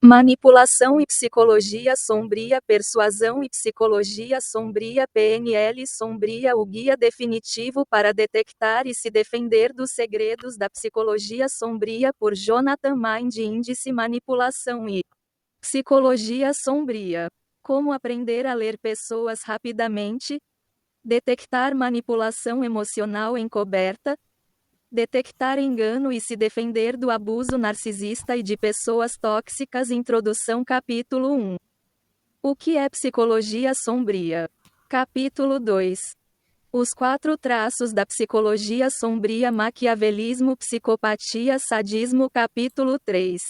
Manipulação e psicologia sombria, persuasão e psicologia sombria, PNL sombria, o guia definitivo para detectar e se defender dos segredos da psicologia sombria, por Jonathan Mind. Índice manipulação e psicologia sombria. Como aprender a ler pessoas rapidamente, detectar manipulação emocional encoberta, detectar engano e se defender do abuso narcisista e de pessoas tóxicas. Introdução. Capítulo 1. O que é psicologia sombria? Capítulo 2. Os 4 traços da psicologia sombria: maquiavelismo, psicopatia, sadismo. Capítulo 3.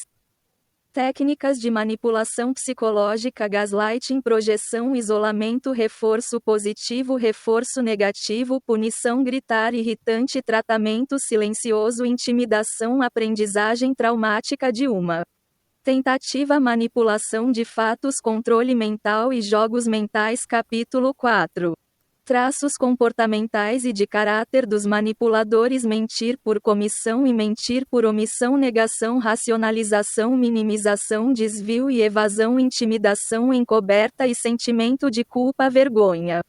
Técnicas de manipulação psicológica: gaslighting, projeção, isolamento, reforço positivo, reforço negativo, punição, gritar irritante, tratamento silencioso, intimidação, aprendizagem traumática de uma tentativa, manipulação de fatos, controle mental e jogos mentais. Capítulo 4. Traços comportamentais e de caráter dos manipuladores: mentir por comissão e mentir por omissão, negação, racionalização, minimização, desvio e evasão, intimidação encoberta e sentimento de culpa, vergonha.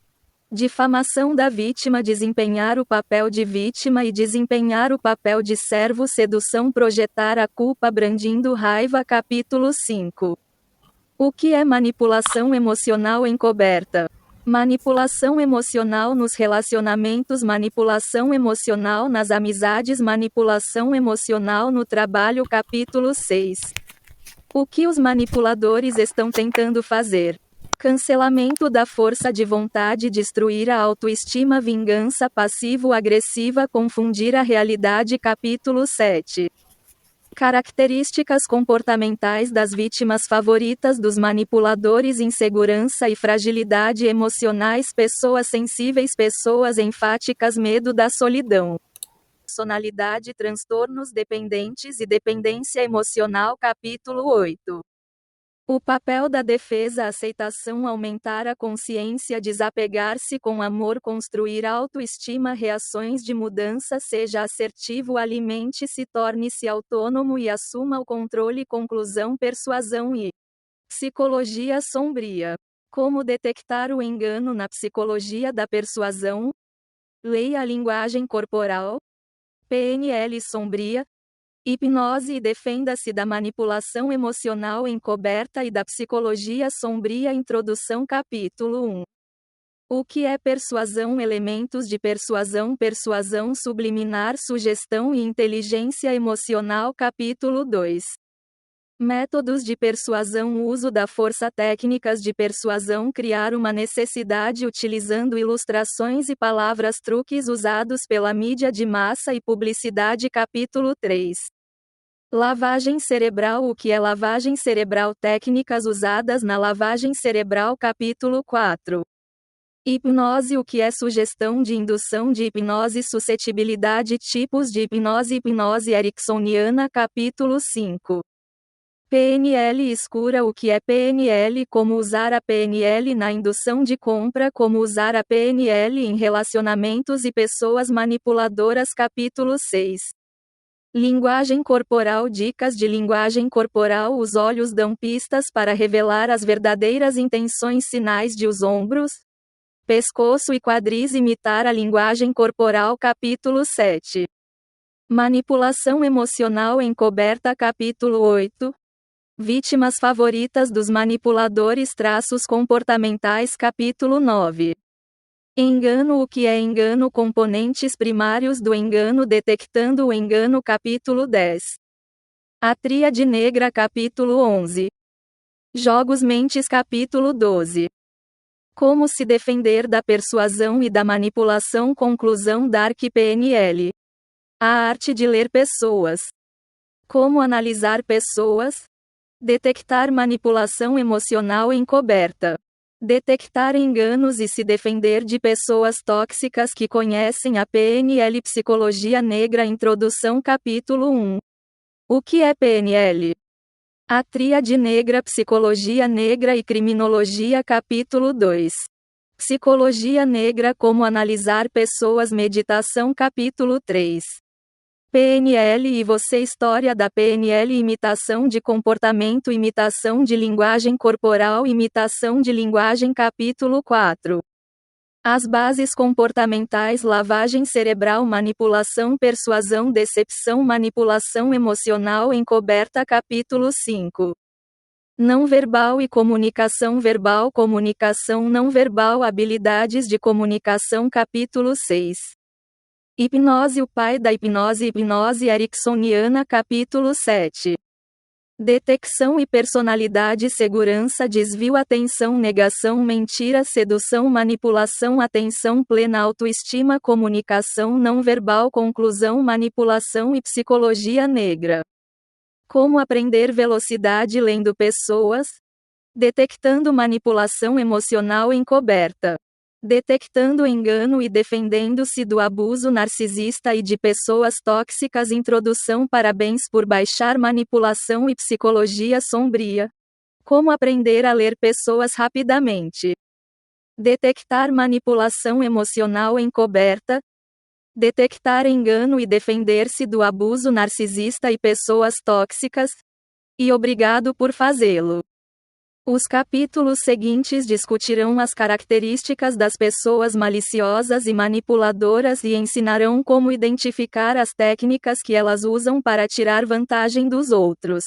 Difamação da vítima, desempenhar o papel de vítima e desempenhar o papel de servo, sedução, projetar a culpa, brandindo raiva. Capítulo 5. O que é manipulação emocional encoberta? Manipulação emocional nos relacionamentos, manipulação emocional nas amizades, manipulação emocional no trabalho. Capítulo 6. O que os manipuladores estão tentando fazer? Cancelamento da força de vontade, destruir a autoestima, vingança passivo-agressiva, confundir a realidade. Capítulo 7. Características comportamentais das vítimas favoritas dos manipuladores: insegurança e fragilidade emocionais, pessoas sensíveis, pessoas enfáticas, medo da solidão, personalidade, transtornos dependentes e dependência emocional. Capítulo 8. O papel da defesa: aceitação, aumentar a consciência, desapegar-se com amor, construir autoestima, reações de mudança, seja assertivo, alimente-se, torne-se autônomo e assuma o controle. Conclusão. Persuasão e psicologia sombria. Como detectar o engano na psicologia da persuasão? Leia a linguagem corporal. PNL sombria. Hipnose e defenda-se da manipulação emocional encoberta e da psicologia sombria. Introdução. Capítulo 1. O que é persuasão? Elementos de persuasão: persuasão subliminar, sugestão e inteligência emocional. Capítulo 2. Métodos de persuasão: uso da força, técnicas de persuasão, criar uma necessidade utilizando ilustrações e palavras, truques usados pela mídia de massa e publicidade. Capítulo 3. Lavagem cerebral: o que é lavagem cerebral? Técnicas usadas na lavagem cerebral. Capítulo 4. Hipnose: o que é sugestão de indução de hipnose? Suscetibilidade, tipos de hipnose, hipnose ericksoniana. Capítulo 5. PNL escura: o que é PNL? Como usar a PNL na indução de compra? Como usar a PNL em relacionamentos e pessoas manipuladoras. Capítulo 6. Linguagem corporal: dicas de linguagem corporal. Os olhos dão pistas para revelar as verdadeiras intenções. Sinais de os ombros, pescoço e quadris. Imitar a linguagem corporal. Capítulo 7. Manipulação emocional encoberta. Capítulo 8. Vítimas favoritas dos manipuladores, traços comportamentais. Capítulo 9. Engano: o que é engano? Componentes primários do engano, detectando o engano. Capítulo 10. A tríade negra. Capítulo 11. Jogos mentes. Capítulo 12. Como se defender da persuasão e da manipulação. Conclusão. Dark PNL. A arte de ler pessoas. Como analisar pessoas. Detectar manipulação emocional encoberta. Detectar enganos e se defender de pessoas tóxicas que conhecem a PNL. Psicologia negra. Introdução. Capítulo 1. O que é PNL? A tríade negra, psicologia negra e criminologia. Capítulo 2. Psicologia negra: como analisar pessoas, meditação. Capítulo 3. PNL e você. História da PNL: imitação de comportamento, imitação de linguagem corporal, imitação de linguagem. Capítulo 4. As bases comportamentais: lavagem cerebral, manipulação, persuasão, decepção, manipulação emocional encoberta. Capítulo 5. Não verbal e comunicação verbal, comunicação não verbal, habilidades de comunicação. Capítulo 6. Hipnose, o pai da hipnose, hipnose ericksoniana. Capítulo 7. Detecção e personalidade, segurança, desvio, atenção, negação, mentira, sedução, manipulação, atenção plena, autoestima, comunicação não verbal, conclusão, manipulação e psicologia negra. Como aprender velocidade lendo pessoas? Detectando manipulação emocional encoberta. Detectando engano e defendendo-se do abuso narcisista e de pessoas tóxicas. Introdução. Parabéns por baixar Manipulação e Psicologia Sombria. Como aprender a ler pessoas rapidamente. Detectar manipulação emocional encoberta. Detectar engano e defender-se do abuso narcisista e pessoas tóxicas. E obrigado por fazê-lo. Os capítulos seguintes discutirão as características das pessoas maliciosas e manipuladoras e ensinarão como identificar as técnicas que elas usam para tirar vantagem dos outros.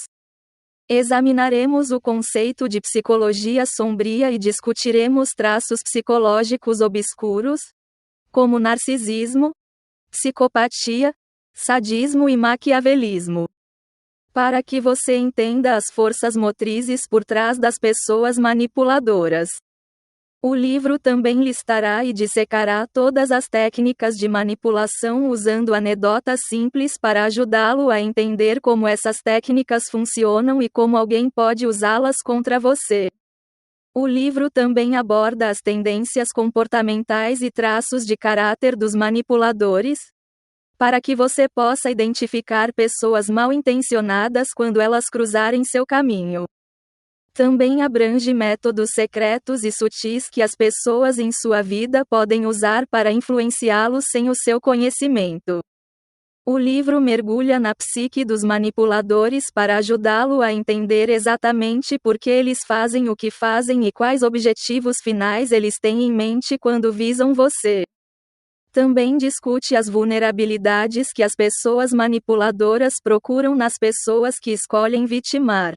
Examinaremos o conceito de psicologia sombria e discutiremos traços psicológicos obscuros, como narcisismo, psicopatia, sadismo e maquiavelismo. Para que você entenda as forças motrizes por trás das pessoas manipuladoras. O livro também listará e dissecará todas as técnicas de manipulação usando anedotas simples para ajudá-lo a entender como essas técnicas funcionam e como alguém pode usá-las contra você. O livro também aborda as tendências comportamentais e traços de caráter dos manipuladores, para que você possa identificar pessoas mal intencionadas quando elas cruzarem seu caminho. Também abrange métodos secretos e sutis que as pessoas em sua vida podem usar para influenciá-los sem o seu conhecimento. O livro mergulha na psique dos manipuladores para ajudá-lo a entender exatamente por que eles fazem o que fazem e quais objetivos finais eles têm em mente quando visam você. Também discute as vulnerabilidades que as pessoas manipuladoras procuram nas pessoas que escolhem vitimar.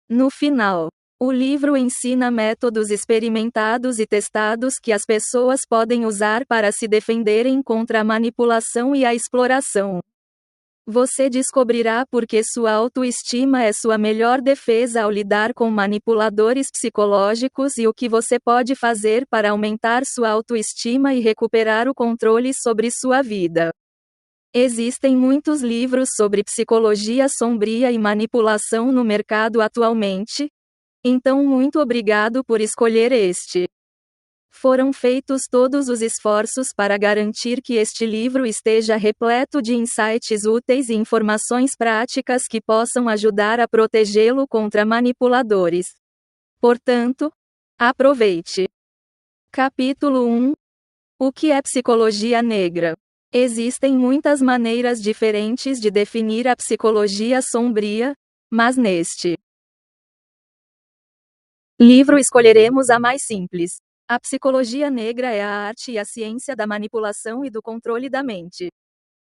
No final, o livro ensina métodos experimentados e testados que as pessoas podem usar para se defenderem contra a manipulação e a exploração. Você descobrirá por que sua autoestima é sua melhor defesa ao lidar com manipuladores psicológicos e o que você pode fazer para aumentar sua autoestima e recuperar o controle sobre sua vida. Existem muitos livros sobre psicologia sombria e manipulação no mercado atualmente, então muito obrigado por escolher este. Foram feitos todos os esforços para garantir que este livro esteja repleto de insights úteis e informações práticas que possam ajudar a protegê-lo contra manipuladores. Portanto, aproveite. Capítulo 1. O que é psicologia negra? Existem muitas maneiras diferentes de definir a psicologia sombria, mas neste livro escolheremos a mais simples. A psicologia negra é a arte e a ciência da manipulação e do controle da mente.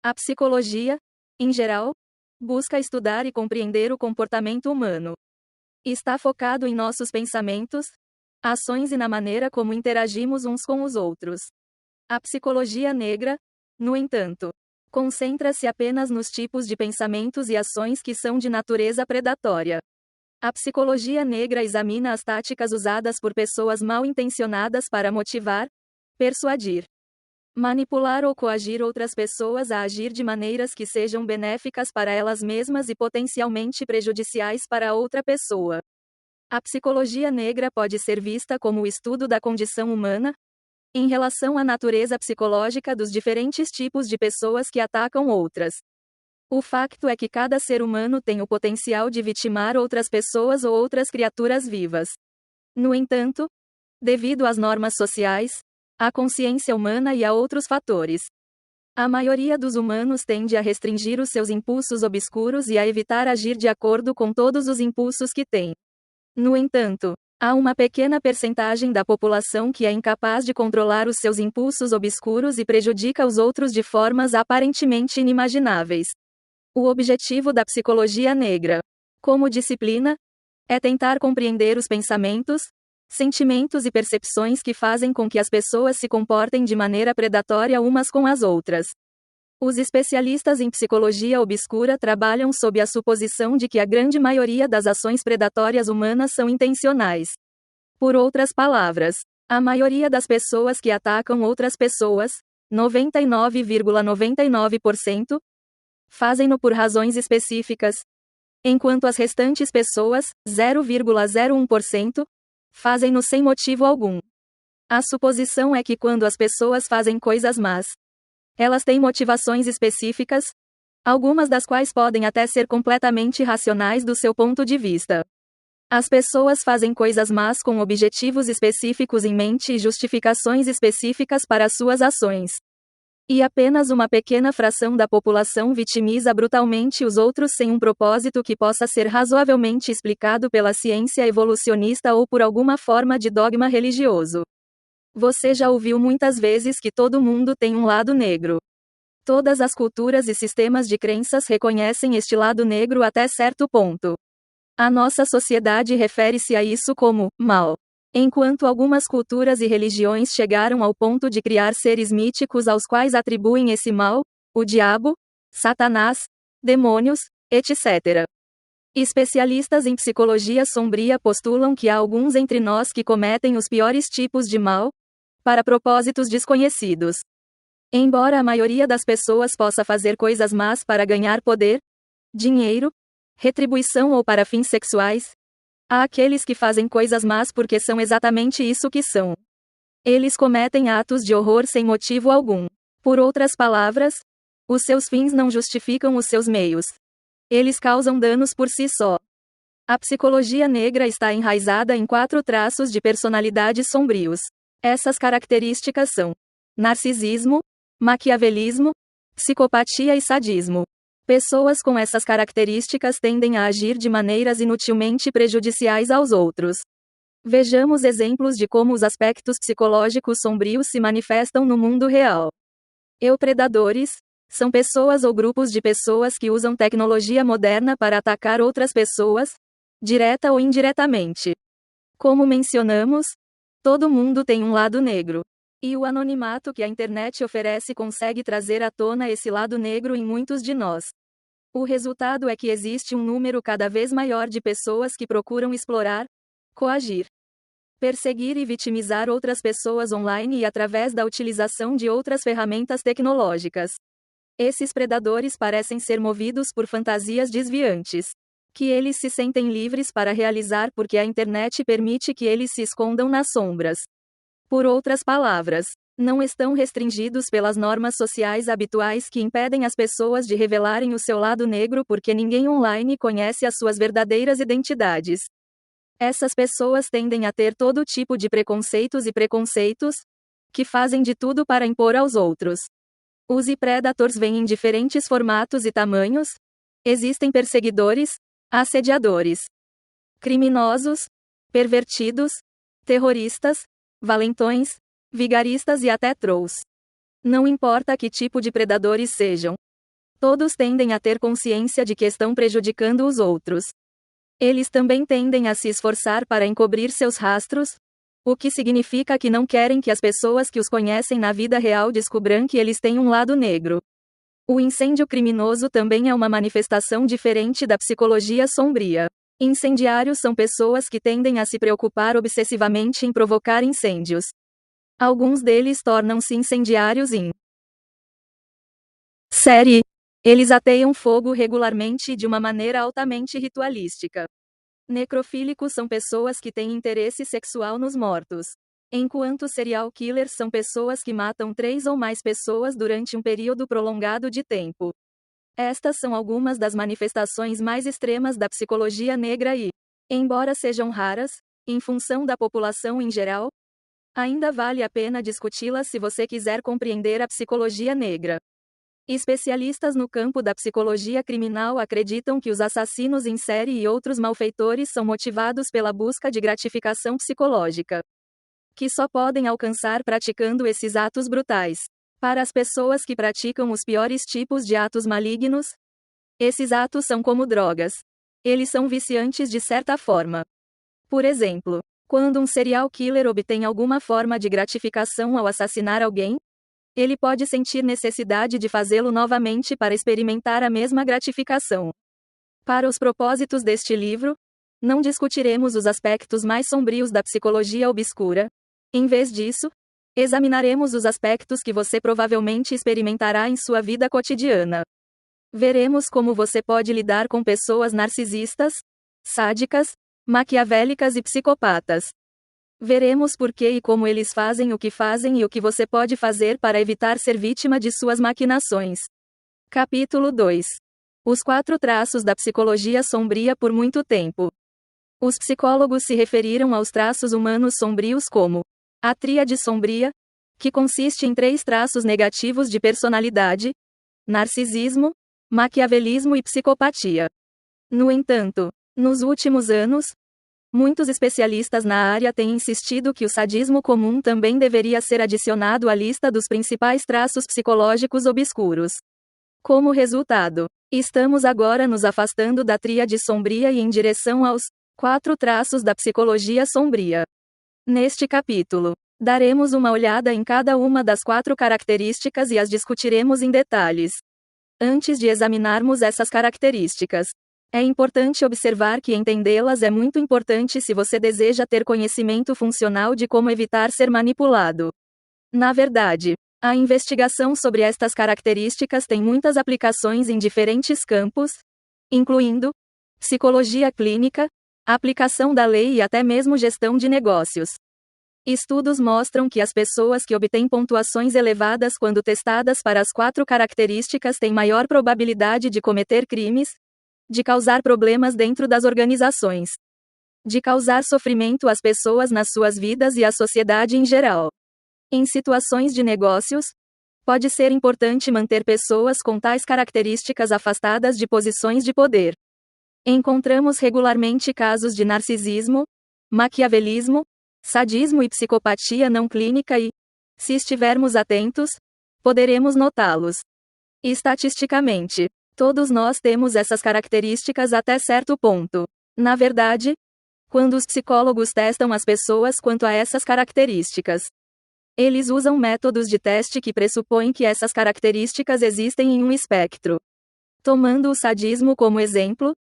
A psicologia, em geral, busca estudar e compreender o comportamento humano. Está focado em nossos pensamentos, ações e na maneira como interagimos uns com os outros. A psicologia negra, no entanto, concentra-se apenas nos tipos de pensamentos e ações que são de natureza predatória. A psicologia negra examina as táticas usadas por pessoas mal intencionadas para motivar, persuadir, manipular ou coagir outras pessoas a agir de maneiras que sejam benéficas para elas mesmas e potencialmente prejudiciais para outra pessoa. A psicologia negra pode ser vista como o estudo da condição humana, em relação à natureza psicológica dos diferentes tipos de pessoas que atacam outras. O facto é que cada ser humano tem o potencial de vitimar outras pessoas ou outras criaturas vivas. No entanto, devido às normas sociais, à consciência humana e a outros fatores, A maioria dos humanos tende a restringir os seus impulsos obscuros e a evitar agir de acordo com todos os impulsos que tem. No entanto, há uma pequena percentagem da população que é incapaz de controlar os seus impulsos obscuros e prejudica os outros de formas aparentemente inimagináveis. O objetivo da psicologia negra, como disciplina, é tentar compreender os pensamentos, sentimentos e percepções que fazem com que as pessoas se comportem de maneira predatória umas com as outras. Os especialistas em psicologia obscura trabalham sob a suposição de que a grande maioria das ações predatórias humanas são intencionais. Por outras palavras, a maioria das pessoas que atacam outras pessoas, 99,99%, fazem-no por razões específicas, enquanto as restantes pessoas, 0,01%, fazem-no sem motivo algum. A suposição é que quando as pessoas fazem coisas más, elas têm motivações específicas, algumas das quais podem até ser completamente racionais do seu ponto de vista. As pessoas fazem coisas más com objetivos específicos em mente e justificações específicas para suas ações. E apenas uma pequena fração da população vitimiza brutalmente os outros sem um propósito que possa ser razoavelmente explicado pela ciência evolucionista ou por alguma forma de dogma religioso. Você já ouviu muitas vezes que todo mundo tem um lado negro. Todas as culturas e sistemas de crenças reconhecem este lado negro até certo ponto. A nossa sociedade refere-se a isso como mal. Enquanto algumas culturas e religiões chegaram ao ponto de criar seres míticos aos quais atribuem esse mal, o diabo, Satanás, demônios, etc. Especialistas em psicologia sombria postulam que há alguns entre nós que cometem os piores tipos de mal, para propósitos desconhecidos. Embora a maioria das pessoas possa fazer coisas más para ganhar poder, dinheiro, retribuição ou para fins sexuais, há aqueles que fazem coisas más porque são exatamente isso que são. Eles cometem atos de horror sem motivo algum. Por outras palavras, os seus fins não justificam os seus meios. Eles causam danos por si só. A psicologia negra está enraizada em 4 traços de personalidade sombrios. Essas características são narcisismo, maquiavelismo, psicopatia e sadismo. Pessoas com essas características tendem a agir de maneiras inutilmente prejudiciais aos outros. Vejamos exemplos de como os aspectos psicológicos sombrios se manifestam no mundo real. Predadores são pessoas ou grupos de pessoas que usam tecnologia moderna para atacar outras pessoas, direta ou indiretamente. Como mencionamos, todo mundo tem um lado negro. E o anonimato que a internet oferece consegue trazer à tona esse lado negro em muitos de nós. O resultado é que existe um número cada vez maior de pessoas que procuram explorar, coagir, perseguir e vitimizar outras pessoas online e através da utilização de outras ferramentas tecnológicas. Esses predadores parecem ser movidos por fantasias desviantes, que eles se sentem livres para realizar porque a internet permite que eles se escondam nas sombras. Por outras palavras, não estão restringidos pelas normas sociais habituais que impedem as pessoas de revelarem o seu lado negro porque ninguém online conhece as suas verdadeiras identidades. Essas pessoas tendem a ter todo tipo de preconceitos e preconceitos, que fazem de tudo para impor aos outros. Os predators vêm em diferentes formatos e tamanhos. Existem perseguidores, assediadores, criminosos, pervertidos, terroristas, valentões, vigaristas e até trolls. Não importa que tipo de predadores sejam. Todos tendem a ter consciência de que estão prejudicando os outros. Eles também tendem a se esforçar para encobrir seus rastros, o que significa que não querem que as pessoas que os conhecem na vida real descubram que eles têm um lado negro. O incêndio criminoso também é uma manifestação diferente da psicologia sombria. Incendiários são pessoas que tendem a se preocupar obsessivamente em provocar incêndios. Alguns deles tornam-se incendiários em série. Eles ateiam fogo regularmente e de uma maneira altamente ritualística. Necrofílicos são pessoas que têm interesse sexual nos mortos. Enquanto serial killers são pessoas que matam 3 ou mais pessoas durante um período prolongado de tempo. Estas são algumas das manifestações mais extremas da psicologia negra e, embora sejam raras, em função da população em geral, ainda vale a pena discuti-las se você quiser compreender a psicologia negra. Especialistas no campo da psicologia criminal acreditam que os assassinos em série e outros malfeitores são motivados pela busca de gratificação psicológica, que só podem alcançar praticando esses atos brutais. Para as pessoas que praticam os piores tipos de atos malignos, esses atos são como drogas. Eles são viciantes de certa forma. Por exemplo, quando um serial killer obtém alguma forma de gratificação ao assassinar alguém, ele pode sentir necessidade de fazê-lo novamente para experimentar a mesma gratificação. Para os propósitos deste livro, não discutiremos os aspectos mais sombrios da psicologia obscura. Em vez disso, examinaremos os aspectos que você provavelmente experimentará em sua vida cotidiana. Veremos como você pode lidar com pessoas narcisistas, sádicas, maquiavélicas e psicopatas. Veremos por que e como eles fazem o que fazem e o que você pode fazer para evitar ser vítima de suas maquinações. Capítulo 2. Os 4 traços da psicologia sombria por muito tempo. Os psicólogos se referiram aos traços humanos sombrios como a tríade sombria, que consiste em 3 traços negativos de personalidade: narcisismo, maquiavelismo e psicopatia. No entanto, nos últimos anos, muitos especialistas na área têm insistido que o sadismo comum também deveria ser adicionado à lista dos principais traços psicológicos obscuros. Como resultado, estamos agora nos afastando da tríade sombria e em direção aos 4 traços da psicologia sombria. Neste capítulo, daremos uma olhada em cada uma das 4 características e as discutiremos em detalhes. Antes de examinarmos essas características, é importante observar que entendê-las é muito importante se você deseja ter conhecimento funcional de como evitar ser manipulado. Na verdade, a investigação sobre estas características tem muitas aplicações em diferentes campos, incluindo psicologia clínica, aplicação da lei e até mesmo gestão de negócios. Estudos mostram que as pessoas que obtêm pontuações elevadas quando testadas para as 4 características têm maior probabilidade de cometer crimes, de causar problemas dentro das organizações, de causar sofrimento às pessoas nas suas vidas e à sociedade em geral. Em situações de negócios, pode ser importante manter pessoas com tais características afastadas de posições de poder. Encontramos regularmente casos de narcisismo, maquiavelismo, sadismo e psicopatia não clínica e, se estivermos atentos, poderemos notá-los. Estatisticamente, todos nós temos essas características até certo ponto. Na verdade, quando os psicólogos testam as pessoas quanto a essas características, eles usam métodos de teste que pressupõem que essas características existem em um espectro. Tomando o sadismo como exemplo,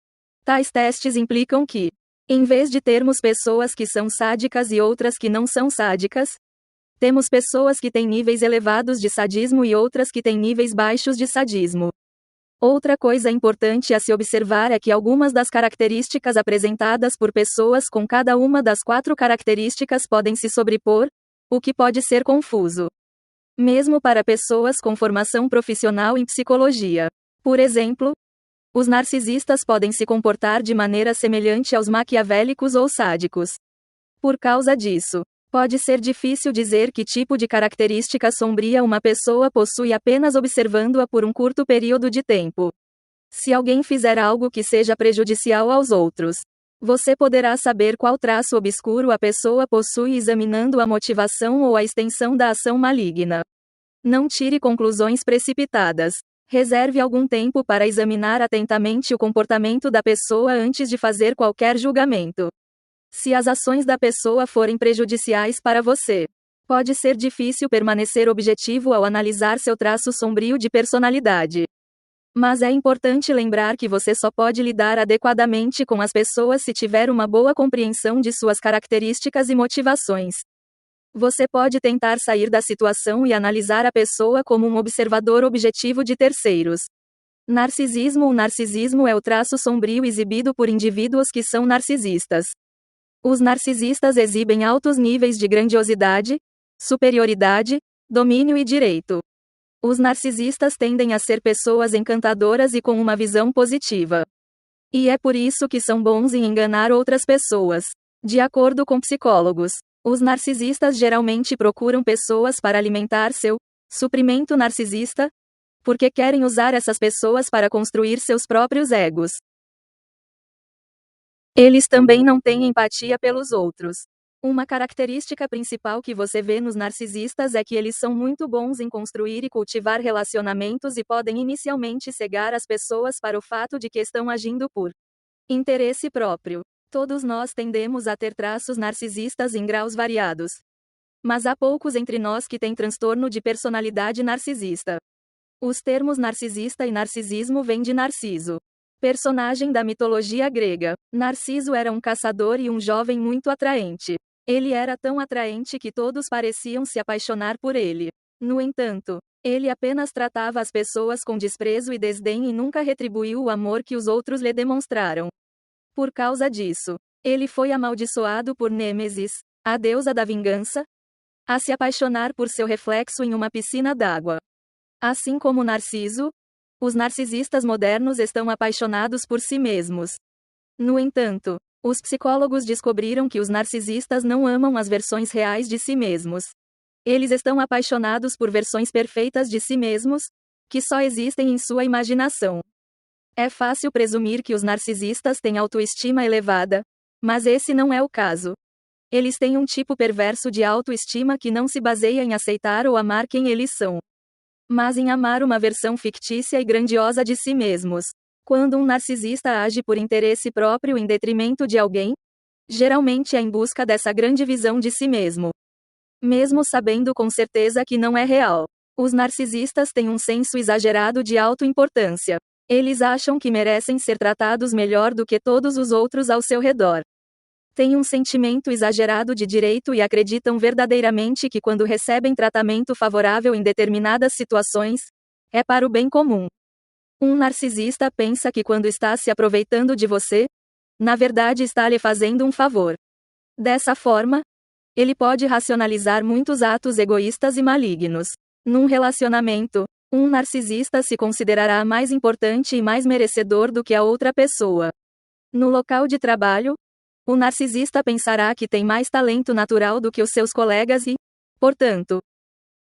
tais testes implicam que, em vez de termos pessoas que são sádicas e outras que não são sádicas, temos pessoas que têm níveis elevados de sadismo e outras que têm níveis baixos de sadismo. Outra coisa importante a se observar é que algumas das características apresentadas por pessoas com cada uma das 4 características podem se sobrepor, o que pode ser confuso. Mesmo para pessoas com formação profissional em psicologia. Por exemplo, os narcisistas podem se comportar de maneira semelhante aos maquiavélicos ou sádicos. Por causa disso, pode ser difícil dizer que tipo de característica sombria uma pessoa possui apenas observando-a por um curto período de tempo. Se alguém fizer algo que seja prejudicial aos outros, você poderá saber qual traço obscuro a pessoa possui examinando a motivação ou a extensão da ação maligna. Não tire conclusões precipitadas. Reserve algum tempo para examinar atentamente o comportamento da pessoa antes de fazer qualquer julgamento. Se as ações da pessoa forem prejudiciais para você, pode ser difícil permanecer objetivo ao analisar seu traço sombrio de personalidade. Mas é importante lembrar que você só pode lidar adequadamente com as pessoas se tiver uma boa compreensão de suas características e motivações. Você pode tentar sair da situação e analisar a pessoa como um observador objetivo de terceiros. Narcisismo. O narcisismo é o traço sombrio exibido por indivíduos que são narcisistas. Os narcisistas exibem altos níveis de grandiosidade, superioridade, domínio e direito. Os narcisistas tendem a ser pessoas encantadoras e com uma visão positiva. E é por isso que são bons em enganar outras pessoas. De acordo com psicólogos, os narcisistas geralmente procuram pessoas para alimentar seu suprimento narcisista, porque querem usar essas pessoas para construir seus próprios egos. Eles também não têm empatia pelos outros. Uma característica principal que você vê nos narcisistas é que eles são muito bons em construir e cultivar relacionamentos e podem inicialmente cegar as pessoas para o fato de que estão agindo por interesse próprio. Todos nós tendemos a ter traços narcisistas em graus variados. Mas há poucos entre nós que têm transtorno de personalidade narcisista. Os termos narcisista e narcisismo vêm de Narciso, personagem da mitologia grega. Narciso era um caçador e um jovem muito atraente. Ele era tão atraente que todos pareciam se apaixonar por ele. No entanto, ele apenas tratava as pessoas com desprezo e desdém e nunca retribuiu o amor que os outros lhe demonstraram. Por causa disso, ele foi amaldiçoado por Nêmesis, a deusa da vingança, a se apaixonar por seu reflexo em uma piscina d'água. Assim como Narciso, os narcisistas modernos estão apaixonados por si mesmos. No entanto, os psicólogos descobriram que os narcisistas não amam as versões reais de si mesmos. Eles estão apaixonados por versões perfeitas de si mesmos, que só existem em sua imaginação. É fácil presumir que os narcisistas têm autoestima elevada, mas esse não é o caso. Eles têm um tipo perverso de autoestima que não se baseia em aceitar ou amar quem eles são, mas em amar uma versão fictícia e grandiosa de si mesmos. Quando um narcisista age por interesse próprio em detrimento de alguém, geralmente é em busca dessa grande visão de si mesmo, mesmo sabendo com certeza que não é real. Os narcisistas têm um senso exagerado de autoimportância. Eles acham que merecem ser tratados melhor do que todos os outros ao seu redor. Têm um sentimento exagerado de direito e acreditam verdadeiramente que quando recebem tratamento favorável em determinadas situações, é para o bem comum. Um narcisista pensa que quando está se aproveitando de você, na verdade está lhe fazendo um favor. Dessa forma, ele pode racionalizar muitos atos egoístas e malignos. Num relacionamento, um narcisista se considerará mais importante e mais merecedor do que a outra pessoa. No local de trabalho, o narcisista pensará que tem mais talento natural do que os seus colegas e, portanto,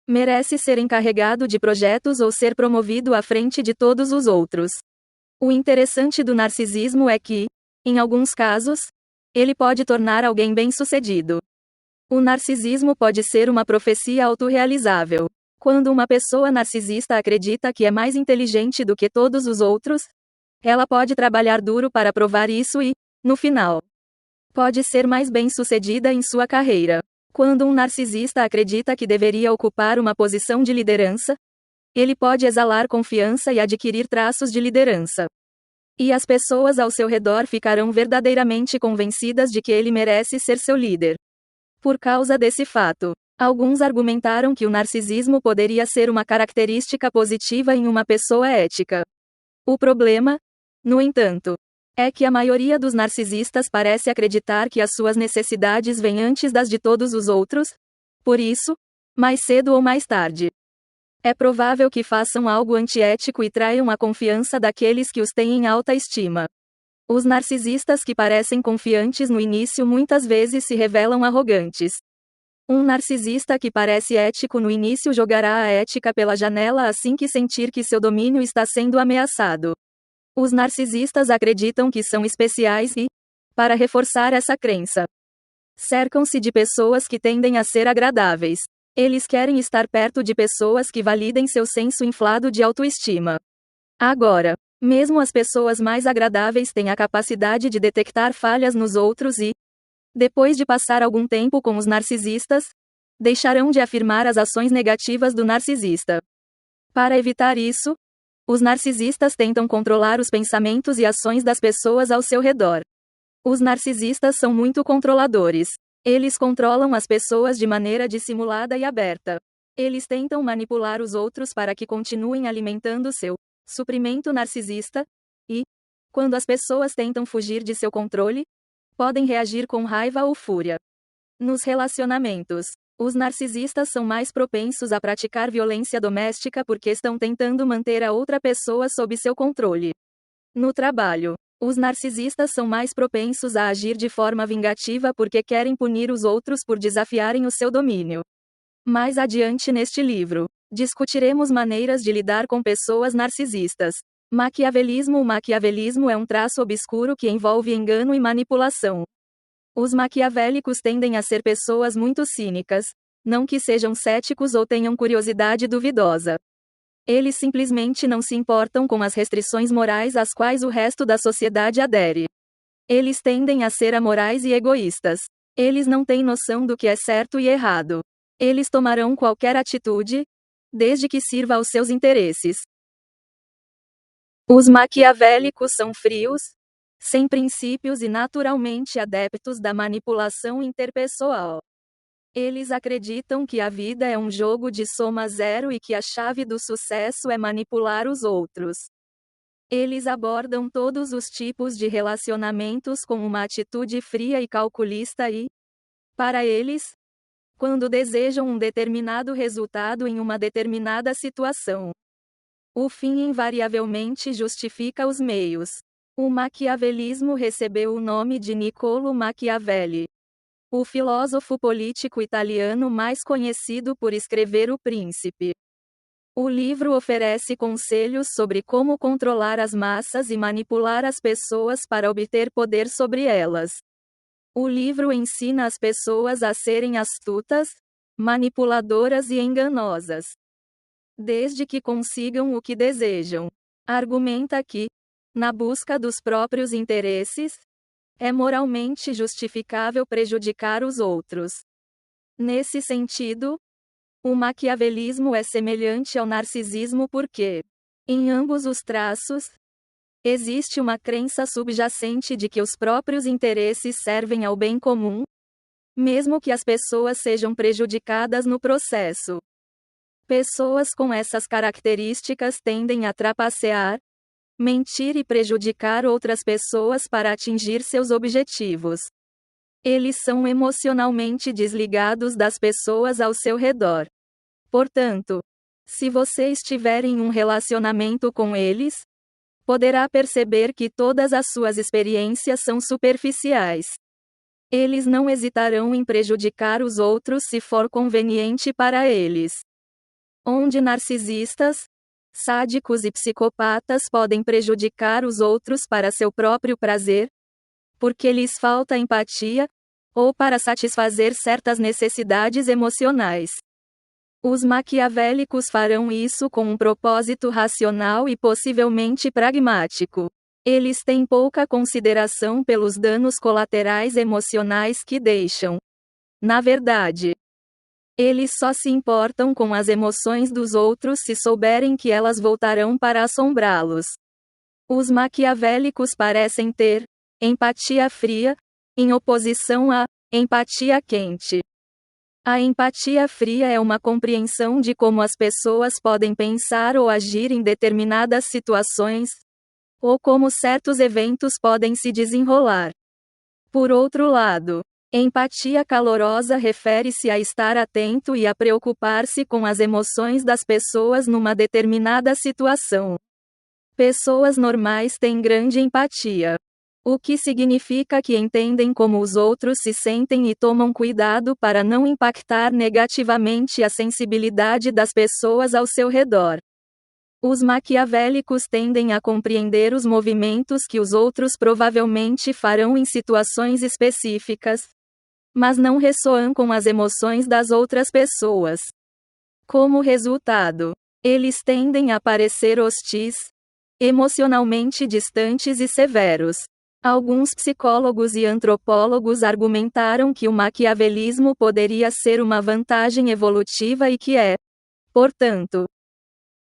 merece ser encarregado de projetos ou ser promovido à frente de todos os outros. O interessante do narcisismo é que, em alguns casos, ele pode tornar alguém bem-sucedido. O narcisismo pode ser uma profecia autorrealizável. Quando uma pessoa narcisista acredita que é mais inteligente do que todos os outros, ela pode trabalhar duro para provar isso e, no final, pode ser mais bem-sucedida em sua carreira. Quando um narcisista acredita que deveria ocupar uma posição de liderança, ele pode exalar confiança e adquirir traços de liderança. E as pessoas ao seu redor ficarão verdadeiramente convencidas de que ele merece ser seu líder. Por causa desse fato, alguns argumentaram que o narcisismo poderia ser uma característica positiva em uma pessoa ética. O problema, no entanto, é que a maioria dos narcisistas parece acreditar que as suas necessidades vêm antes das de todos os outros, por isso, mais cedo ou mais tarde, é provável que façam algo antiético e traiam a confiança daqueles que os têm em alta estima. Os narcisistas que parecem confiantes no início muitas vezes se revelam arrogantes. Um narcisista que parece ético no início jogará a ética pela janela assim que sentir que seu domínio está sendo ameaçado. Os narcisistas acreditam que são especiais e, para reforçar essa crença, cercam-se de pessoas que tendem a ser agradáveis. Eles querem estar perto de pessoas que validem seu senso inflado de autoestima. Agora, mesmo as pessoas mais agradáveis têm a capacidade de detectar falhas nos outros e, depois de passar algum tempo com os narcisistas, deixarão de afirmar as ações negativas do narcisista. Para evitar isso, os narcisistas tentam controlar os pensamentos e ações das pessoas ao seu redor. Os narcisistas são muito controladores. Eles controlam as pessoas de maneira dissimulada e aberta. Eles tentam manipular os outros para que continuem alimentando seu suprimento narcisista, e, quando as pessoas tentam fugir de seu controle, podem reagir com raiva ou fúria. Nos relacionamentos, os narcisistas são mais propensos a praticar violência doméstica porque estão tentando manter a outra pessoa sob seu controle. No trabalho, os narcisistas são mais propensos a agir de forma vingativa porque querem punir os outros por desafiarem o seu domínio. Mais adiante neste livro, Discutiremos maneiras de lidar com pessoas narcisistas. Maquiavelismo. O maquiavelismo é um traço obscuro que envolve engano e manipulação. Os maquiavélicos tendem a ser pessoas muito cínicas, não que sejam céticos ou tenham curiosidade duvidosa. Eles simplesmente não se importam com as restrições morais às quais o resto da sociedade adere. Eles tendem a ser amorais e egoístas. Eles não têm noção do que é certo e errado. Eles tomarão qualquer atitude, desde que sirva aos seus interesses. Os maquiavélicos são frios, sem princípios e naturalmente adeptos da manipulação interpessoal. Eles acreditam que a vida é um jogo de soma zero e que a chave do sucesso é manipular os outros. Eles abordam todos os tipos de relacionamentos com uma atitude fria e calculista e, para eles, quando desejam um determinado resultado em uma determinada situação, o fim invariavelmente justifica os meios. O maquiavelismo recebeu o nome de Niccolo Machiavelli, o filósofo político italiano mais conhecido por escrever O Príncipe. O livro oferece conselhos sobre como controlar as massas e manipular as pessoas para obter poder sobre elas. O livro ensina as pessoas a serem astutas, manipuladoras e enganosas, desde que consigam o que desejam. Argumenta que, na busca dos próprios interesses, é moralmente justificável prejudicar os outros. Nesse sentido, o maquiavelismo é semelhante ao narcisismo porque, em ambos os traços, existe uma crença subjacente de que os próprios interesses servem ao bem comum, mesmo que as pessoas sejam prejudicadas no processo. Pessoas com essas características tendem a trapacear, mentir e prejudicar outras pessoas para atingir seus objetivos. Eles são emocionalmente desligados das pessoas ao seu redor. Portanto, se você estiver em um relacionamento com eles, poderá perceber que todas as suas experiências são superficiais. Eles não hesitarão em prejudicar os outros se for conveniente para eles. Onde narcisistas, sádicos e psicopatas podem prejudicar os outros para seu próprio prazer, porque lhes falta empatia, ou para satisfazer certas necessidades emocionais. Os maquiavélicos farão isso com um propósito racional e possivelmente pragmático. Eles têm pouca consideração pelos danos colaterais emocionais que deixam. Na verdade, eles só se importam com as emoções dos outros se souberem que elas voltarão para assombrá-los. Os maquiavélicos parecem ter empatia fria, em oposição à empatia quente. A empatia fria é uma compreensão de como as pessoas podem pensar ou agir em determinadas situações, ou como certos eventos podem se desenrolar. Por outro lado, empatia calorosa refere-se a estar atento e a preocupar-se com as emoções das pessoas numa determinada situação. Pessoas normais têm grande empatia, o que significa que entendem como os outros se sentem e tomam cuidado para não impactar negativamente a sensibilidade das pessoas ao seu redor. Os maquiavélicos tendem a compreender os movimentos que os outros provavelmente farão em situações específicas, mas não ressoam com as emoções das outras pessoas. Como resultado, eles tendem a parecer hostis, emocionalmente distantes e severos. Alguns psicólogos e antropólogos argumentaram que o maquiavelismo poderia ser uma vantagem evolutiva e que é, portanto,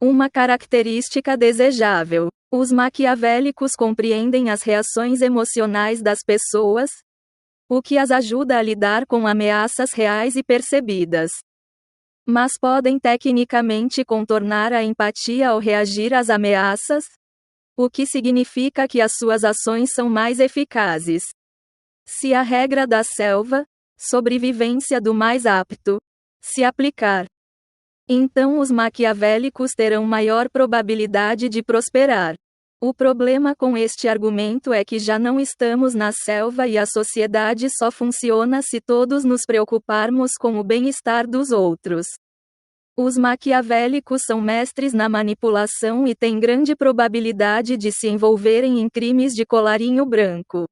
uma característica desejável. Os maquiavélicos compreendem as reações emocionais das pessoas, o que as ajuda a lidar com ameaças reais e percebidas. Mas podem tecnicamente contornar a empatia ao reagir às ameaças, o que significa que as suas ações são mais eficazes. Se a regra da selva, sobrevivência do mais apto, se aplicar, então os maquiavélicos terão maior probabilidade de prosperar. O problema com este argumento é que já não estamos na selva e a sociedade só funciona se todos nos preocuparmos com o bem-estar dos outros. Os maquiavélicos são mestres na manipulação e têm grande probabilidade de se envolverem em crimes de colarinho branco.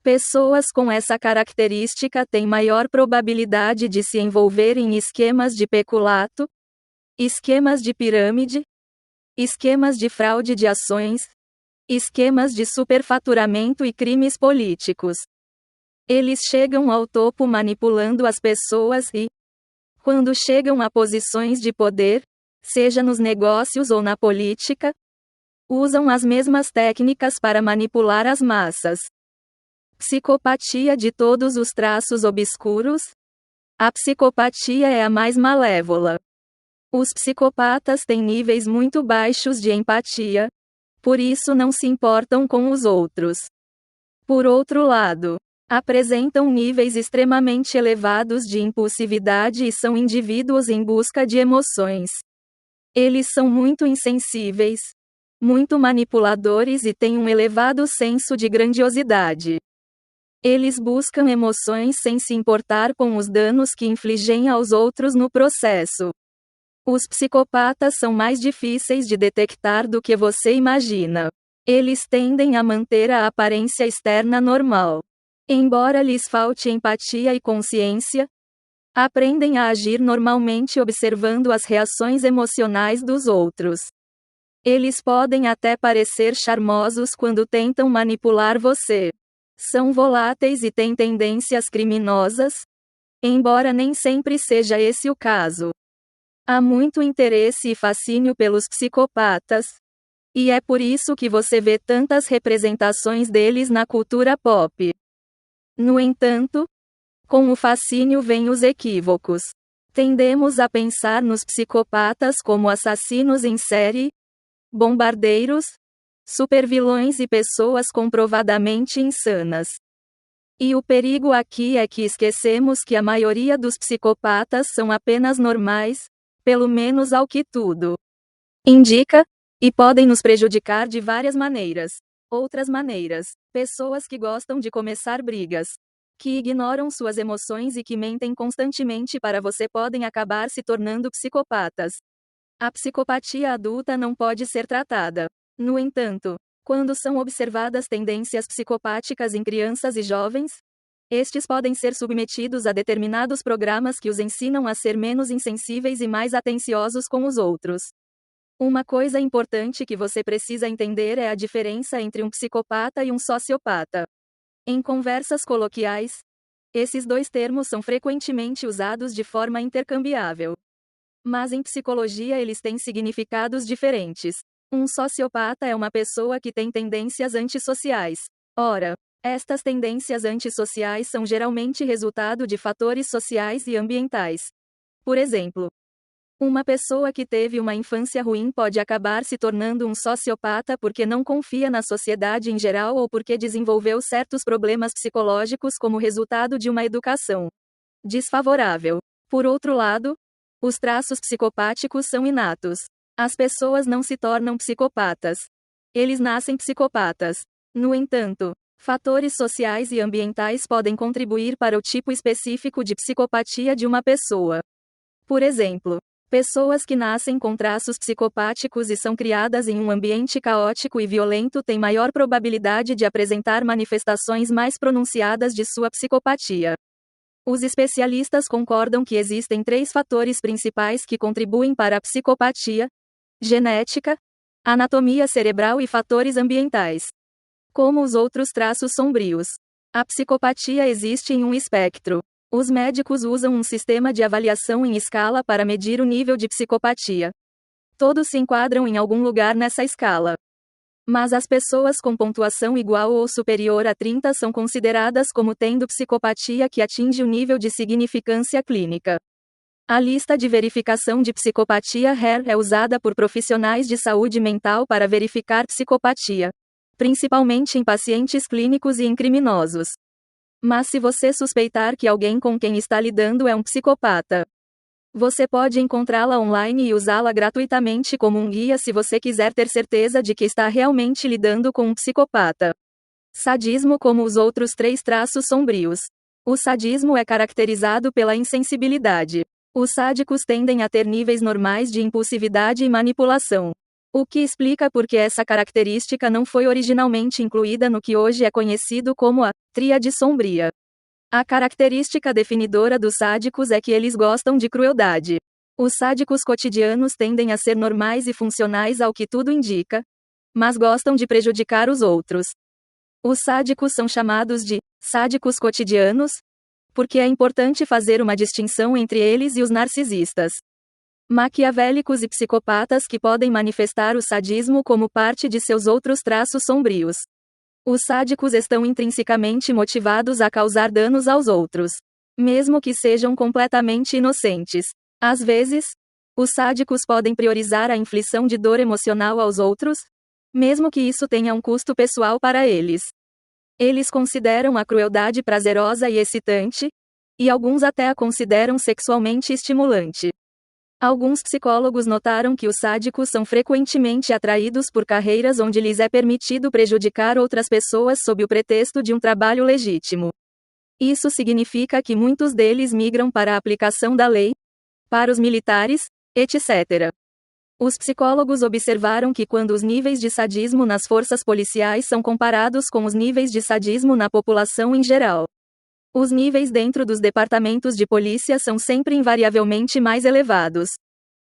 Pessoas com essa característica têm maior probabilidade de se envolver em esquemas de peculato, esquemas de pirâmide, esquemas de fraude de ações, esquemas de superfaturamento e crimes políticos. Eles chegam ao topo manipulando as pessoas e, quando chegam a posições de poder, seja nos negócios ou na política, usam as mesmas técnicas para manipular as massas. Psicopatia de todos os traços obscuros? A psicopatia é a mais malévola. Os psicopatas têm níveis muito baixos de empatia, por isso não se importam com os outros. Por outro lado, apresentam níveis extremamente elevados de impulsividade e são indivíduos em busca de emoções. Eles são muito insensíveis, muito manipuladores e têm um elevado senso de grandiosidade. Eles buscam emoções sem se importar com os danos que infligem aos outros no processo. Os psicopatas são mais difíceis de detectar do que você imagina. Eles tendem a manter a aparência externa normal. Embora lhes falte empatia e consciência, aprendem a agir normalmente observando as reações emocionais dos outros. Eles podem até parecer charmosos quando tentam manipular você. São voláteis e têm tendências criminosas, embora nem sempre seja esse o caso. Há muito interesse e fascínio pelos psicopatas, e é por isso que você vê tantas representações deles na cultura pop. No entanto, com o fascínio vêm os equívocos. Tendemos a pensar nos psicopatas como assassinos em série, bombardeiros, supervilões e pessoas comprovadamente insanas. E o perigo aqui é que esquecemos que a maioria dos psicopatas são apenas normais, pelo menos ao que tudo indica, e podem nos prejudicar de várias maneiras. Outras maneiras: pessoas que gostam de começar brigas, que ignoram suas emoções e que mentem constantemente para você podem acabar se tornando psicopatas. A psicopatia adulta não pode ser tratada. No entanto, quando são observadas tendências psicopáticas em crianças e jovens, estes podem ser submetidos a determinados programas que os ensinam a ser menos insensíveis e mais atenciosos com os outros. Uma coisa importante que você precisa entender é a diferença entre um psicopata e um sociopata. Em conversas coloquiais, esses dois termos são frequentemente usados de forma intercambiável. Mas em psicologia eles têm significados diferentes. Um sociopata é uma pessoa que tem tendências antissociais. Ora, estas tendências antissociais são geralmente resultado de fatores sociais e ambientais. Por exemplo, uma pessoa que teve uma infância ruim pode acabar se tornando um sociopata porque não confia na sociedade em geral ou porque desenvolveu certos problemas psicológicos como resultado de uma educação desfavorável. Por outro lado, os traços psicopáticos são inatos. As pessoas não se tornam psicopatas. Eles nascem psicopatas. No entanto, fatores sociais e ambientais podem contribuir para o tipo específico de psicopatia de uma pessoa. Por exemplo, pessoas que nascem com traços psicopáticos e são criadas em um ambiente caótico e violento têm maior probabilidade de apresentar manifestações mais pronunciadas de sua psicopatia. Os especialistas concordam que existem 3 fatores principais que contribuem para a psicopatia: genética, anatomia cerebral e fatores ambientais. Como os outros traços sombrios, a psicopatia existe em um espectro. Os médicos usam um sistema de avaliação em escala para medir o nível de psicopatia. Todos se enquadram em algum lugar nessa escala. Mas as pessoas com pontuação igual ou superior a 30 são consideradas como tendo psicopatia que atinge o nível de significância clínica. A lista de verificação de psicopatia (HER) é usada por profissionais de saúde mental para verificar psicopatia, principalmente em pacientes clínicos e em criminosos. Mas se você suspeitar que alguém com quem está lidando é um psicopata, você pode encontrá-la online e usá-la gratuitamente como um guia se você quiser ter certeza de que está realmente lidando com um psicopata. Sadismo. Como os outros 3 traços sombrios, o sadismo é caracterizado pela insensibilidade. Os sádicos tendem a ter níveis normais de impulsividade e manipulação. O que explica por que essa característica não foi originalmente incluída no que hoje é conhecido como a tríade sombria. A característica definidora dos sádicos é que eles gostam de crueldade. Os sádicos cotidianos tendem a ser normais e funcionais ao que tudo indica, mas gostam de prejudicar os outros. Os sádicos são chamados de sádicos cotidianos, porque é importante fazer uma distinção entre eles e os narcisistas. Maquiavélicos e psicopatas que podem manifestar o sadismo como parte de seus outros traços sombrios. Os sádicos estão intrinsecamente motivados a causar danos aos outros, mesmo que sejam completamente inocentes. Às vezes, os sádicos podem priorizar a inflição de dor emocional aos outros, mesmo que isso tenha um custo pessoal para eles. Eles consideram a crueldade prazerosa e excitante, e alguns até a consideram sexualmente estimulante. Alguns psicólogos notaram que os sádicos são frequentemente atraídos por carreiras onde lhes é permitido prejudicar outras pessoas sob o pretexto de um trabalho legítimo. Isso significa que muitos deles migram para a aplicação da lei, para os militares, etc. Os psicólogos observaram que quando os níveis de sadismo nas forças policiais são comparados com os níveis de sadismo na população em geral, os níveis dentro dos departamentos de polícia são sempre invariavelmente mais elevados.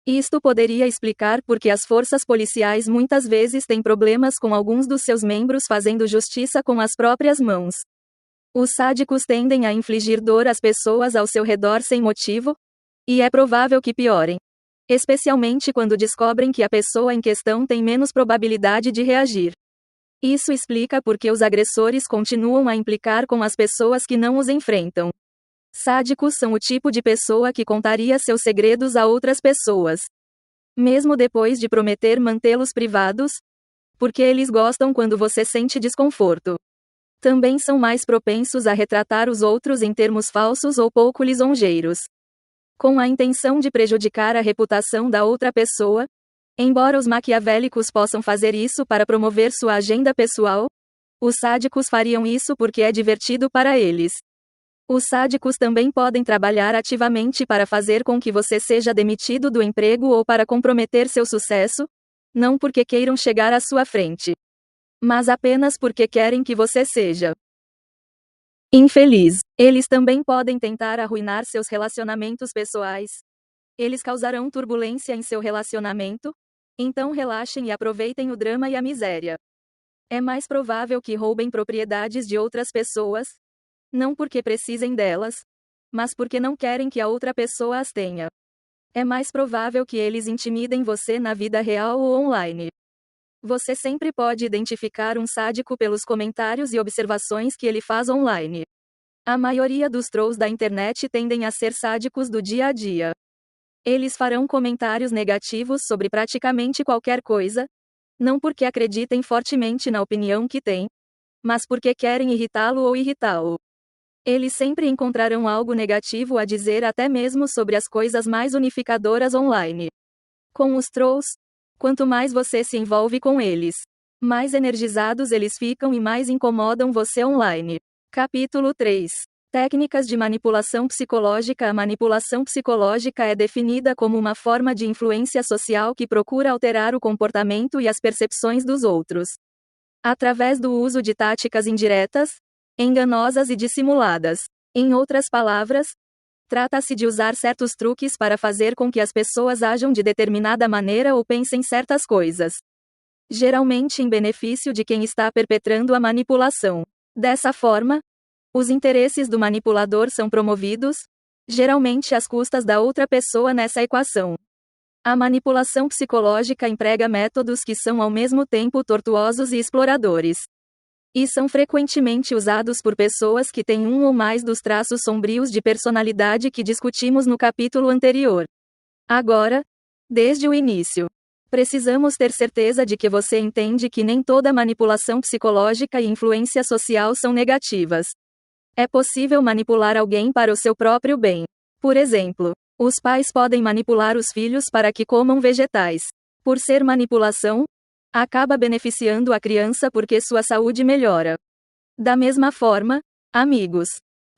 Isto poderia explicar por que as forças policiais muitas vezes têm problemas com alguns dos seus membros fazendo justiça com as próprias mãos. Os sádicos tendem a infligir dor às pessoas ao seu redor sem motivo, e é provável que piorem, especialmente quando descobrem que a pessoa em questão tem menos probabilidade de reagir. Isso explica por que os agressores continuam a implicar com as pessoas que não os enfrentam. Sádicos são o tipo de pessoa que contaria seus segredos a outras pessoas, mesmo depois de prometer mantê-los privados, porque eles gostam quando você sente desconforto. Também são mais propensos a retratar os outros em termos falsos ou pouco lisonjeiros, com a intenção de prejudicar a reputação da outra pessoa. Embora os maquiavélicos possam fazer isso para promover sua agenda pessoal, os sádicos fariam isso porque é divertido para eles. Os sádicos também podem trabalhar ativamente para fazer com que você seja demitido do emprego ou para comprometer seu sucesso, não porque queiram chegar à sua frente, mas apenas porque querem que você seja infeliz. Eles também podem tentar arruinar seus relacionamentos pessoais. Eles causarão turbulência em seu relacionamento, então relaxem e aproveitem o drama e a miséria. É mais provável que roubem propriedades de outras pessoas, não porque precisem delas, mas porque não querem que a outra pessoa as tenha. É mais provável que eles intimidem você na vida real ou online. Você sempre pode identificar um sádico pelos comentários e observações que ele faz online. A maioria dos trolls da internet tendem a ser sádicos do dia a dia. Eles farão comentários negativos sobre praticamente qualquer coisa, não porque acreditem fortemente na opinião que têm, mas porque querem irritá-lo ou irritá-lo. Eles sempre encontrarão algo negativo a dizer até mesmo sobre as coisas mais unificadoras online. Com os trolls, quanto mais você se envolve com eles, mais energizados eles ficam e mais incomodam você online. Capítulo 3. Técnicas de manipulação psicológica. A manipulação psicológica é definida como uma forma de influência social que procura alterar o comportamento e as percepções dos outros, através do uso de táticas indiretas, enganosas e dissimuladas. Em outras palavras, trata-se de usar certos truques para fazer com que as pessoas ajam de determinada maneira ou pensem certas coisas, geralmente em benefício de quem está perpetrando a manipulação. Dessa forma, os interesses do manipulador são promovidos, geralmente às custas da outra pessoa nessa equação. A manipulação psicológica emprega métodos que são ao mesmo tempo tortuosos e exploradores, e são frequentemente usados por pessoas que têm um ou mais dos traços sombrios de personalidade que discutimos no capítulo anterior. Agora, desde o início, precisamos ter certeza de que você entende que nem toda manipulação psicológica e influência social são negativas. É possível manipular alguém para o seu próprio bem. Por exemplo, os pais podem manipular os filhos para que comam vegetais. Por ser manipulação, acaba beneficiando a criança porque sua saúde melhora. Da mesma forma, amigos,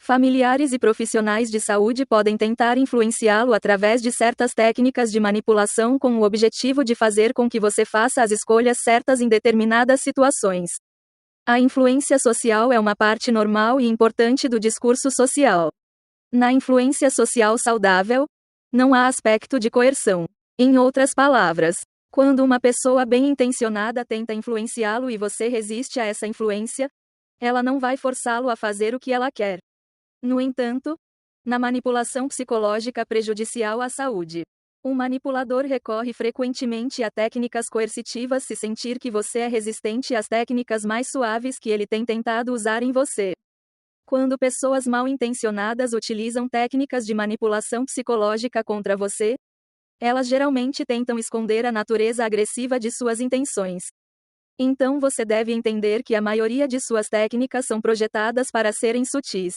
Familiares e profissionais de saúde podem tentar influenciá-lo através de certas técnicas de manipulação com o objetivo de fazer com que você faça as escolhas certas em determinadas situações. A influência social é uma parte normal e importante do discurso social. Na influência social saudável, não há aspecto de coerção. Em outras palavras, quando uma pessoa bem-intencionada tenta influenciá-lo e você resiste a essa influência, ela não vai forçá-lo a fazer o que ela quer. No entanto, na manipulação psicológica prejudicial à saúde, um manipulador recorre frequentemente a técnicas coercitivas se sentir que você é resistente às técnicas mais suaves que ele tem tentado usar em você. Quando pessoas mal-intencionadas utilizam técnicas de manipulação psicológica contra você, elas geralmente tentam esconder a natureza agressiva de suas intenções. Então você deve entender que a maioria de suas técnicas são projetadas para serem sutis.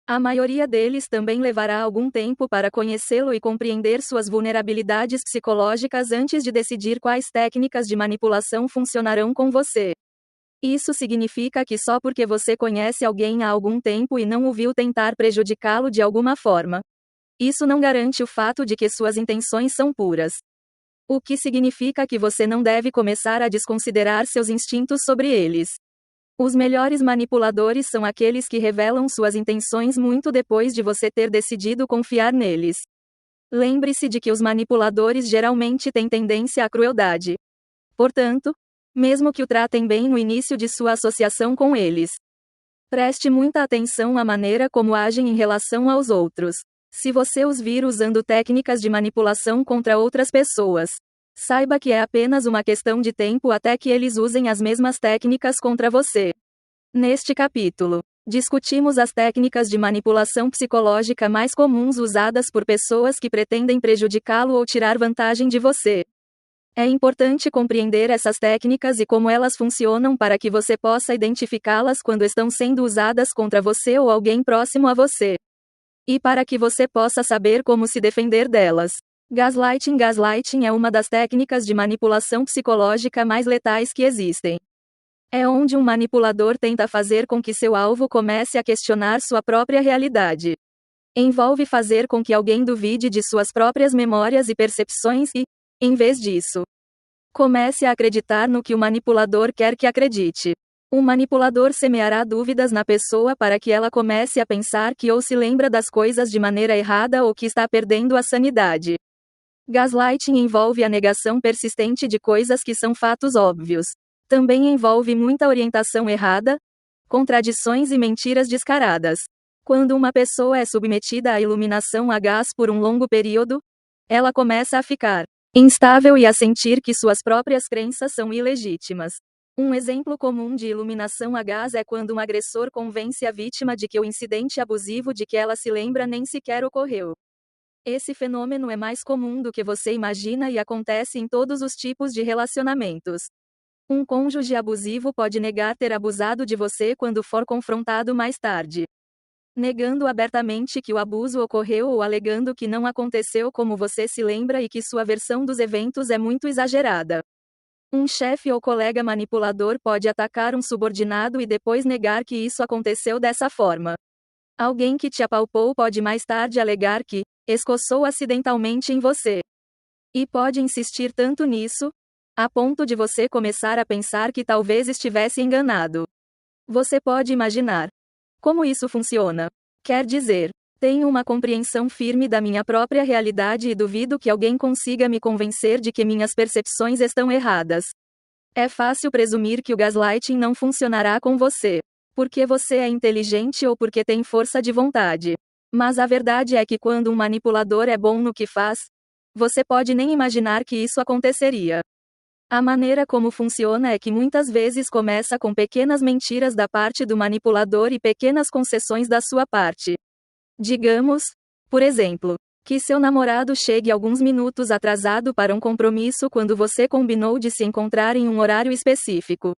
A maioria deles também levará algum tempo para conhecê-lo e compreender suas vulnerabilidades psicológicas antes de decidir quais técnicas de manipulação funcionarão com você. Isso significa que só porque você conhece alguém há algum tempo e não o viu tentar prejudicá-lo de alguma forma, isso não garante o fato de que suas intenções são puras. O que significa que você não deve começar a desconsiderar seus instintos sobre eles. Os melhores manipuladores são aqueles que revelam suas intenções muito depois de você ter decidido confiar neles. Lembre-se de que os manipuladores geralmente têm tendência à crueldade. Portanto, mesmo que o tratem bem no início de sua associação com eles, preste muita atenção à maneira como agem em relação aos outros. Se você os vir usando técnicas de manipulação contra outras pessoas, saiba que é apenas uma questão de tempo até que eles usem as mesmas técnicas contra você. Neste capítulo, discutimos as técnicas de manipulação psicológica mais comuns usadas por pessoas que pretendem prejudicá-lo ou tirar vantagem de você. É importante compreender essas técnicas e como elas funcionam para que você possa identificá-las quando estão sendo usadas contra você ou alguém próximo a você. E para que você possa saber como se defender delas. Gaslighting. Gaslighting é uma das técnicas de manipulação psicológica mais letais que existem. É onde um manipulador tenta fazer com que seu alvo comece a questionar sua própria realidade. Envolve fazer com que alguém duvide de suas próprias memórias e percepções e, em vez disso, comece a acreditar no que o manipulador quer que acredite. Um manipulador semeará dúvidas na pessoa para que ela comece a pensar que ou se lembra das coisas de maneira errada ou que está perdendo a sanidade. Gaslighting envolve a negação persistente de coisas que são fatos óbvios. Também envolve muita orientação errada, contradições e mentiras descaradas. Quando uma pessoa é submetida à iluminação a gás por um longo período, ela começa a ficar instável e a sentir que suas próprias crenças são ilegítimas. Um exemplo comum de iluminação a gás é quando um agressor convence a vítima de que o incidente abusivo de que ela se lembra nem sequer ocorreu. Esse fenômeno é mais comum do que você imagina e acontece em todos os tipos de relacionamentos. Um cônjuge abusivo pode negar ter abusado de você quando for confrontado mais tarde, negando abertamente que o abuso ocorreu ou alegando que não aconteceu como você se lembra e que sua versão dos eventos é muito exagerada. Um chefe ou colega manipulador pode atacar um subordinado e depois negar que isso aconteceu dessa forma. Alguém que te apalpou pode mais tarde alegar que escoçou acidentalmente em você. E pode insistir tanto nisso, a ponto de você começar a pensar que talvez estivesse enganado. Você pode imaginar como isso funciona. Quer dizer, tenho uma compreensão firme da minha própria realidade e duvido que alguém consiga me convencer de que minhas percepções estão erradas. É fácil presumir que o gaslighting não funcionará com você, porque você é inteligente ou porque tem força de vontade. Mas a verdade é que quando um manipulador é bom no que faz, você pode nem imaginar que isso aconteceria. A maneira como funciona é que muitas vezes começa com pequenas mentiras da parte do manipulador e pequenas concessões da sua parte. Digamos, por exemplo, que seu namorado chegue alguns minutos atrasado para um compromisso quando você combinou de se encontrar em um horário específico.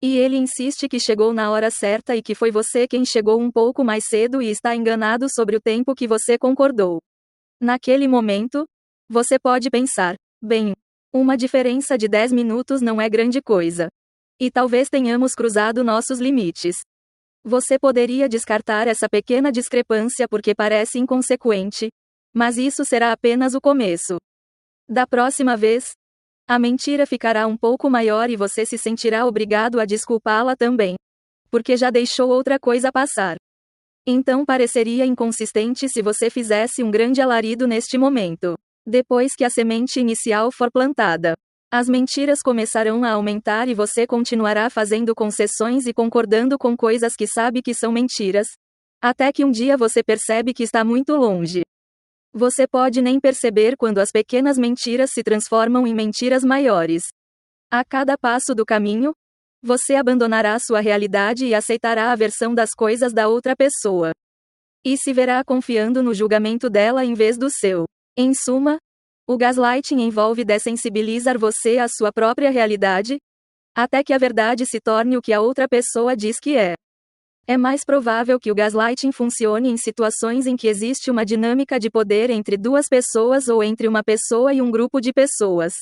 E ele insiste que chegou na hora certa e que foi você quem chegou um pouco mais cedo e está enganado sobre o tempo que você concordou. Naquele momento, você pode pensar, bem, uma diferença de 10 minutos não é grande coisa. E talvez tenhamos cruzado nossos limites. Você poderia descartar essa pequena discrepância porque parece inconsequente, mas isso será apenas o começo. Da próxima vez, a mentira ficará um pouco maior e você se sentirá obrigado a desculpá-la também, porque já deixou outra coisa passar. Então pareceria inconsistente se você fizesse um grande alarido neste momento. Depois que a semente inicial for plantada, as mentiras começarão a aumentar e você continuará fazendo concessões e concordando com coisas que sabe que são mentiras, até que um dia você percebe que está muito longe. Você pode nem perceber quando as pequenas mentiras se transformam em mentiras maiores. A cada passo do caminho, você abandonará sua realidade e aceitará a versão das coisas da outra pessoa. E se verá confiando no julgamento dela em vez do seu. Em suma, o gaslighting envolve dessensibilizar você à sua própria realidade, até que a verdade se torne o que a outra pessoa diz que é. É mais provável que o gaslighting funcione em situações em que existe uma dinâmica de poder entre duas pessoas ou entre uma pessoa e um grupo de pessoas.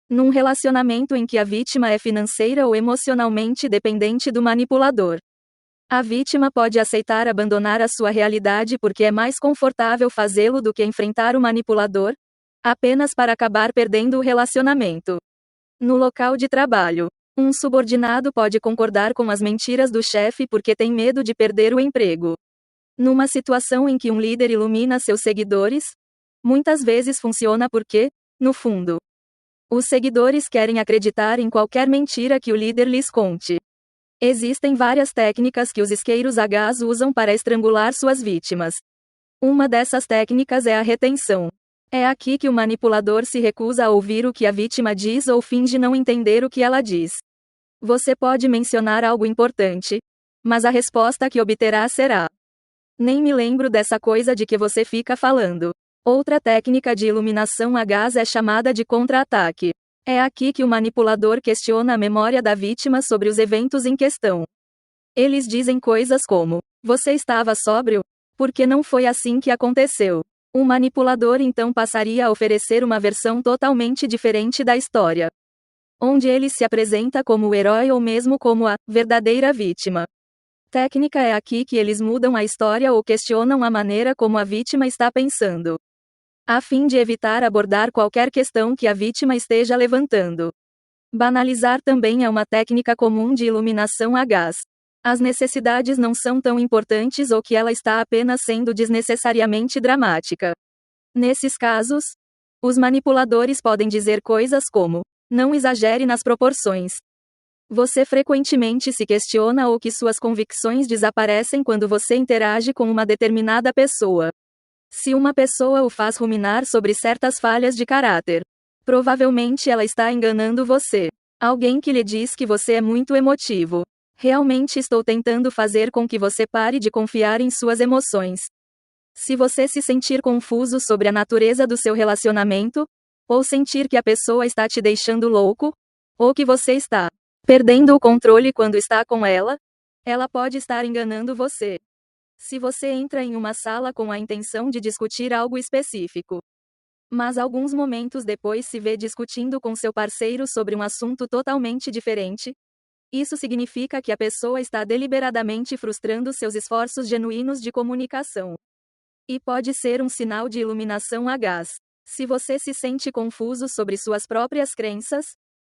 Num relacionamento em que a vítima é financeira ou emocionalmente dependente do manipulador. A vítima pode aceitar abandonar a sua realidade porque é mais confortável fazê-lo do que enfrentar o manipulador, apenas para acabar perdendo o relacionamento. No local de trabalho, um subordinado pode concordar com as mentiras do chefe porque tem medo de perder o emprego. Numa situação em que um líder ilumina seus seguidores, muitas vezes funciona porque, no fundo, os seguidores querem acreditar em qualquer mentira que o líder lhes conte. Existem várias técnicas que os isqueiros a gás usam para estrangular suas vítimas. Uma dessas técnicas é a retenção. É aqui que o manipulador se recusa a ouvir o que a vítima diz ou finge não entender o que ela diz. Você pode mencionar algo importante, mas a resposta que obterá será: nem me lembro dessa coisa de que você fica falando. Outra técnica de iluminação a gás é chamada de contra-ataque. É aqui que o manipulador questiona a memória da vítima sobre os eventos em questão. Eles dizem coisas como: você estava sóbrio? Porque não foi assim que aconteceu. O manipulador então passaria a oferecer uma versão totalmente diferente da história, onde ele se apresenta como o herói ou mesmo como a verdadeira vítima. Técnica é aqui que eles mudam a história ou questionam a maneira como a vítima está pensando, a fim de evitar abordar qualquer questão que a vítima esteja levantando. Banalizar também é uma técnica comum de iluminação a gás. As necessidades não são tão importantes ou que ela está apenas sendo desnecessariamente dramática. Nesses casos, os manipuladores podem dizer coisas como: não exagere nas proporções. Você frequentemente se questiona ou que suas convicções desaparecem quando você interage com uma determinada pessoa. Se uma pessoa o faz ruminar sobre certas falhas de caráter, provavelmente ela está enganando você. Alguém que lhe diz que você é muito emotivo. Realmente estou tentando fazer com que você pare de confiar em suas emoções. Se você se sentir confuso sobre a natureza do seu relacionamento, ou sentir que a pessoa está te deixando louco, ou que você está perdendo o controle quando está com ela pode estar enganando você. Se você entra em uma sala com a intenção de discutir algo específico, mas alguns momentos depois se vê discutindo com seu parceiro sobre um assunto totalmente diferente, isso significa que a pessoa está deliberadamente frustrando seus esforços genuínos de comunicação. E pode ser um sinal de iluminação a gás. Se você se sente confuso sobre suas próprias crenças,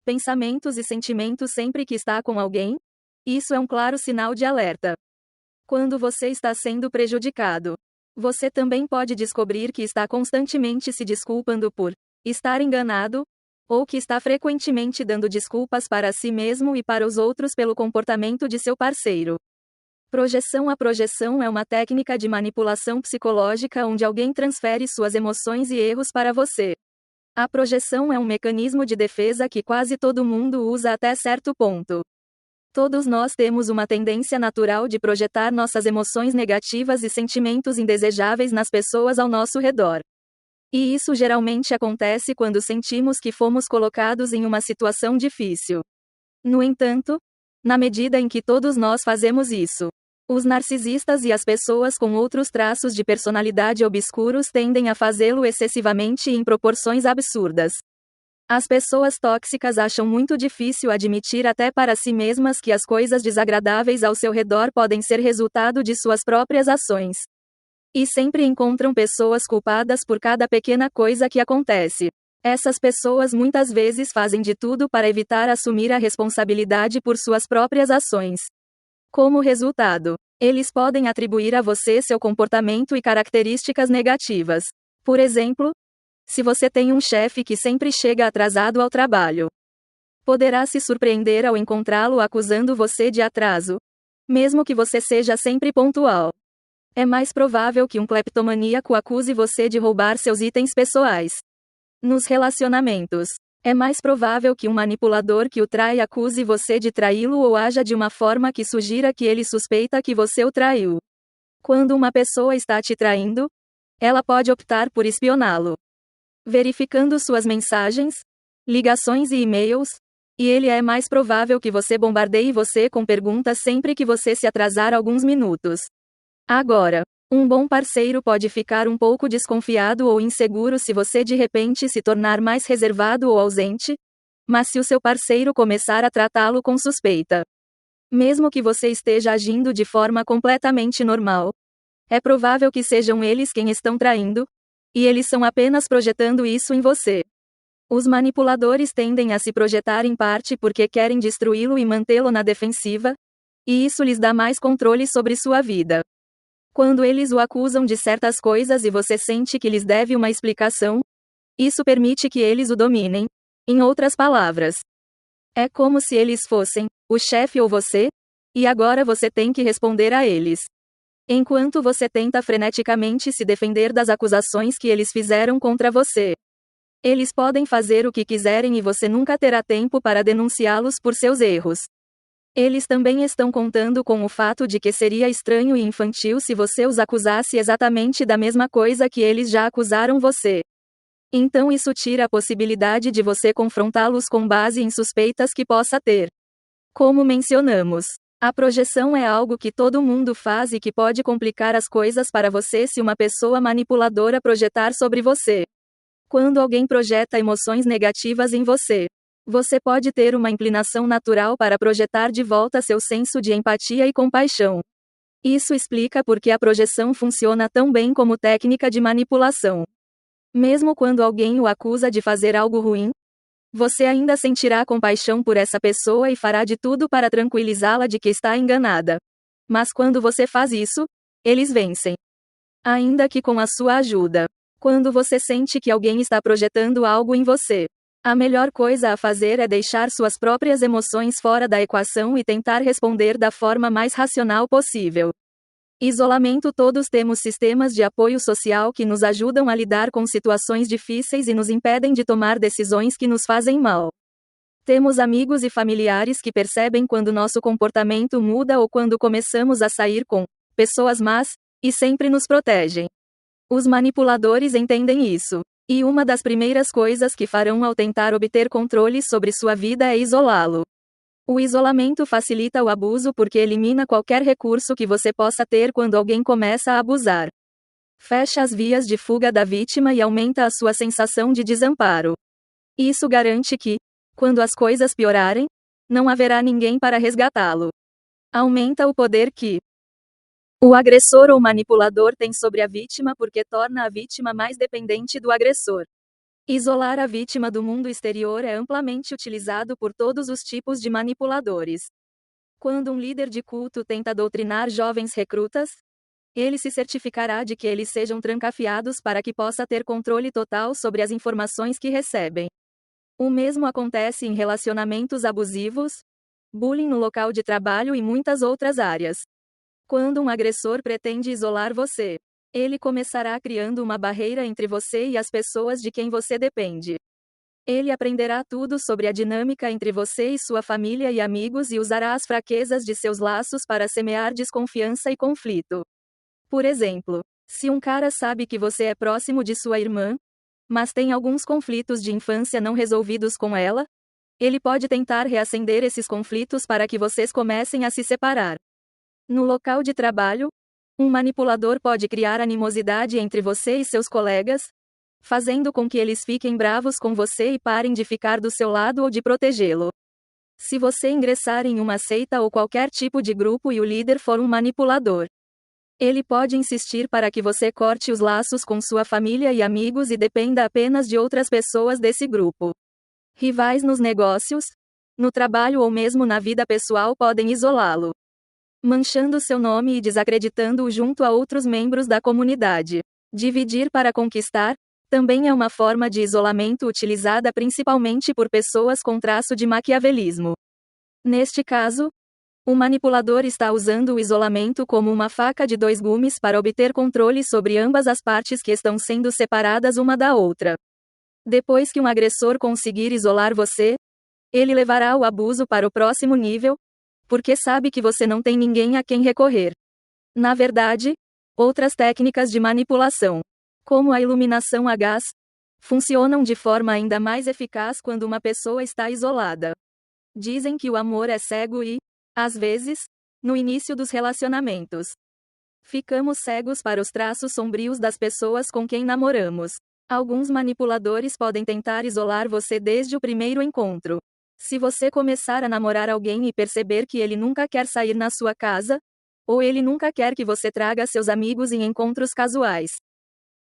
pensamentos e sentimentos sempre que está com alguém, isso é um claro sinal de alerta. Quando você está sendo prejudicado, você também pode descobrir que está constantemente se desculpando por estar enganado, ou que está frequentemente dando desculpas para si mesmo e para os outros pelo comportamento de seu parceiro. Projeção. A projeção é uma técnica de manipulação psicológica onde alguém transfere suas emoções e erros para você. A projeção é um mecanismo de defesa que quase todo mundo usa até certo ponto. Todos nós temos uma tendência natural de projetar nossas emoções negativas e sentimentos indesejáveis nas pessoas ao nosso redor. E isso geralmente acontece quando sentimos que fomos colocados em uma situação difícil. No entanto, na medida em que todos nós fazemos isso, os narcisistas e as pessoas com outros traços de personalidade obscuros tendem a fazê-lo excessivamente e em proporções absurdas. As pessoas tóxicas acham muito difícil admitir até para si mesmas que as coisas desagradáveis ao seu redor podem ser resultado de suas próprias ações. E sempre encontram pessoas culpadas por cada pequena coisa que acontece. Essas pessoas muitas vezes fazem de tudo para evitar assumir a responsabilidade por suas próprias ações. Como resultado, eles podem atribuir a você seu comportamento e características negativas. Por exemplo, se você tem um chefe que sempre chega atrasado ao trabalho, poderá se surpreender ao encontrá-lo acusando você de atraso, mesmo que você seja sempre pontual. É mais provável que um cleptomaníaco acuse você de roubar seus itens pessoais. Nos relacionamentos, é mais provável que um manipulador que o trai acuse você de traí-lo ou haja de uma forma que sugira que ele suspeita que você o traiu. Quando uma pessoa está te traindo, ela pode optar por espioná-lo, verificando suas mensagens, ligações e e-mails, e ele é mais provável que você bombardeie você com perguntas sempre que você se atrasar alguns minutos. Agora, um bom parceiro pode ficar um pouco desconfiado ou inseguro se você de repente se tornar mais reservado ou ausente, mas se o seu parceiro começar a tratá-lo com suspeita, mesmo que você esteja agindo de forma completamente normal, é provável que sejam eles quem estão traindo, e eles são apenas projetando isso em você. Os manipuladores tendem a se projetar em parte porque querem destruí-lo e mantê-lo na defensiva, e isso lhes dá mais controle sobre sua vida. Quando eles o acusam de certas coisas e você sente que lhes deve uma explicação, isso permite que eles o dominem. Em outras palavras, é como se eles fossem o chefe ou você, e agora você tem que responder a eles. Enquanto você tenta freneticamente se defender das acusações que eles fizeram contra você, eles podem fazer o que quiserem e você nunca terá tempo para denunciá-los por seus erros. Eles também estão contando com o fato de que seria estranho e infantil se você os acusasse exatamente da mesma coisa que eles já acusaram você. Então isso tira a possibilidade de você confrontá-los com base em suspeitas que possa ter. Como mencionamos, a projeção é algo que todo mundo faz e que pode complicar as coisas para você se uma pessoa manipuladora projetar sobre você. Quando alguém projeta emoções negativas em você, você pode ter uma inclinação natural para projetar de volta seu senso de empatia e compaixão. Isso explica por que a projeção funciona tão bem como técnica de manipulação. Mesmo quando alguém o acusa de fazer algo ruim, você ainda sentirá compaixão por essa pessoa e fará de tudo para tranquilizá-la de que está enganada. Mas quando você faz isso, eles vencem. Ainda que com a sua ajuda. Quando você sente que alguém está projetando algo em você, a melhor coisa a fazer é deixar suas próprias emoções fora da equação e tentar responder da forma mais racional possível. Isolamento. Todos temos sistemas de apoio social que nos ajudam a lidar com situações difíceis e nos impedem de tomar decisões que nos fazem mal. Temos amigos e familiares que percebem quando nosso comportamento muda ou quando começamos a sair com pessoas más, e sempre nos protegem. Os manipuladores entendem isso. E uma das primeiras coisas que farão ao tentar obter controle sobre sua vida é isolá-lo. O isolamento facilita o abuso porque elimina qualquer recurso que você possa ter quando alguém começa a abusar. Fecha as vias de fuga da vítima e aumenta a sua sensação de desamparo. Isso garante que, quando as coisas piorarem, não haverá ninguém para resgatá-lo. Aumenta o poder que o agressor ou manipulador tem sobre a vítima porque torna a vítima mais dependente do agressor. Isolar a vítima do mundo exterior é amplamente utilizado por todos os tipos de manipuladores. Quando um líder de culto tenta doutrinar jovens recrutas, ele se certificará de que eles sejam trancafiados para que possa ter controle total sobre as informações que recebem. O mesmo acontece em relacionamentos abusivos, bullying no local de trabalho e muitas outras áreas. Quando um agressor pretende isolar você, ele começará criando uma barreira entre você e as pessoas de quem você depende. Ele aprenderá tudo sobre a dinâmica entre você e sua família e amigos e usará as fraquezas de seus laços para semear desconfiança e conflito. Por exemplo, se um cara sabe que você é próximo de sua irmã, mas tem alguns conflitos de infância não resolvidos com ela, ele pode tentar reacender esses conflitos para que vocês comecem a se separar. No local de trabalho, um manipulador pode criar animosidade entre você e seus colegas, fazendo com que eles fiquem bravos com você e parem de ficar do seu lado ou de protegê-lo. Se você ingressar em uma seita ou qualquer tipo de grupo e o líder for um manipulador, ele pode insistir para que você corte os laços com sua família e amigos e dependa apenas de outras pessoas desse grupo. Rivais nos negócios, no trabalho ou mesmo na vida pessoal podem isolá-lo, manchando seu nome e desacreditando-o junto a outros membros da comunidade. Dividir para conquistar também é uma forma de isolamento utilizada principalmente por pessoas com traço de maquiavelismo. Neste caso, o manipulador está usando o isolamento como uma faca de dois gumes para obter controle sobre ambas as partes que estão sendo separadas uma da outra. Depois que um agressor conseguir isolar você, ele levará o abuso para o próximo nível, porque sabe que você não tem ninguém a quem recorrer. Na verdade, outras técnicas de manipulação, como a iluminação a gás, funcionam de forma ainda mais eficaz quando uma pessoa está isolada. Dizem que o amor é cego e, às vezes, no início dos relacionamentos, ficamos cegos para os traços sombrios das pessoas com quem namoramos. Alguns manipuladores podem tentar isolar você desde o primeiro encontro. Se você começar a namorar alguém e perceber que ele nunca quer sair na sua casa, ou ele nunca quer que você traga seus amigos em encontros casuais,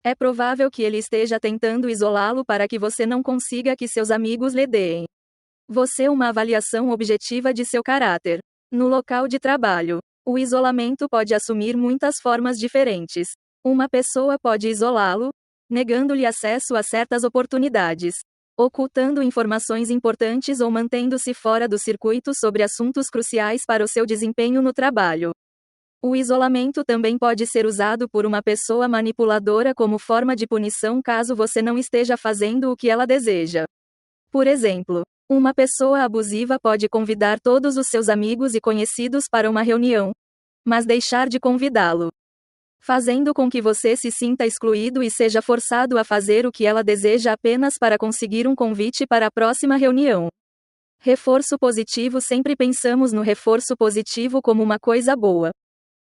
é provável que ele esteja tentando isolá-lo para que você não consiga que seus amigos lhe deem uma avaliação objetiva de seu caráter. No local de trabalho, o isolamento pode assumir muitas formas diferentes. Uma pessoa pode isolá-lo, negando-lhe acesso a certas oportunidades, ocultando informações importantes ou mantendo-se fora do circuito sobre assuntos cruciais para o seu desempenho no trabalho. O isolamento também pode ser usado por uma pessoa manipuladora como forma de punição caso você não esteja fazendo o que ela deseja. Por exemplo, uma pessoa abusiva pode convidar todos os seus amigos e conhecidos para uma reunião, mas deixar de convidá-lo, fazendo com que você se sinta excluído e seja forçado a fazer o que ela deseja apenas para conseguir um convite para a próxima reunião. Reforço positivo. Sempre pensamos no reforço positivo como uma coisa boa,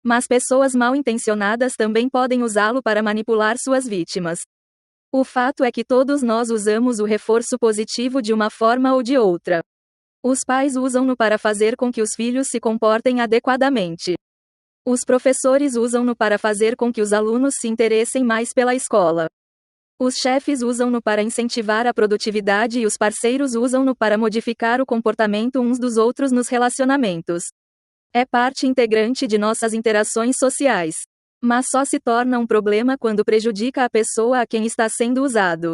mas pessoas mal intencionadas também podem usá-lo para manipular suas vítimas. O fato é que todos nós usamos o reforço positivo de uma forma ou de outra. Os pais usam-no para fazer com que os filhos se comportem adequadamente. Os professores usam-no para fazer com que os alunos se interessem mais pela escola. Os chefes usam-no para incentivar a produtividade e os parceiros usam-no para modificar o comportamento uns dos outros nos relacionamentos. É parte integrante de nossas interações sociais, mas só se torna um problema quando prejudica a pessoa a quem está sendo usado.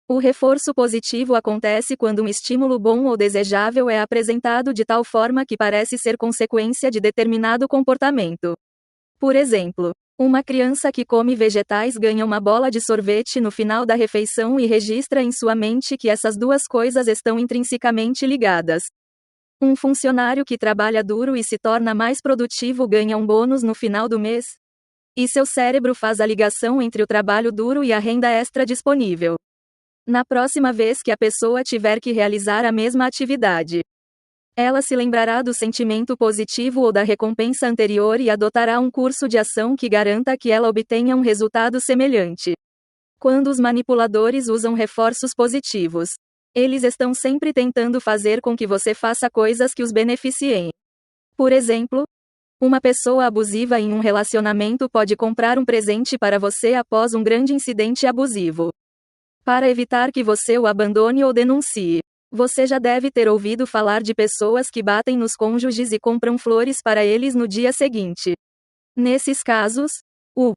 O reforço positivo acontece quando um estímulo bom ou desejável é apresentado de tal forma que parece ser consequência de determinado comportamento. Por exemplo, uma criança que come vegetais ganha uma bola de sorvete no final da refeição e registra em sua mente que essas duas coisas estão intrinsecamente ligadas. Um funcionário que trabalha duro e se torna mais produtivo ganha um bônus no final do mês. E seu cérebro faz a ligação entre o trabalho duro e a renda extra disponível. Na próxima vez que a pessoa tiver que realizar a mesma atividade, ela se lembrará do sentimento positivo ou da recompensa anterior e adotará um curso de ação que garanta que ela obtenha um resultado semelhante. Quando os manipuladores usam reforços positivos, eles estão sempre tentando fazer com que você faça coisas que os beneficiem. Por exemplo, uma pessoa abusiva em um relacionamento pode comprar um presente para você após um grande incidente abusivo, para evitar que você o abandone ou denuncie. Você já deve ter ouvido falar de pessoas que batem nos cônjuges e compram flores para eles no dia seguinte. Nesses casos, o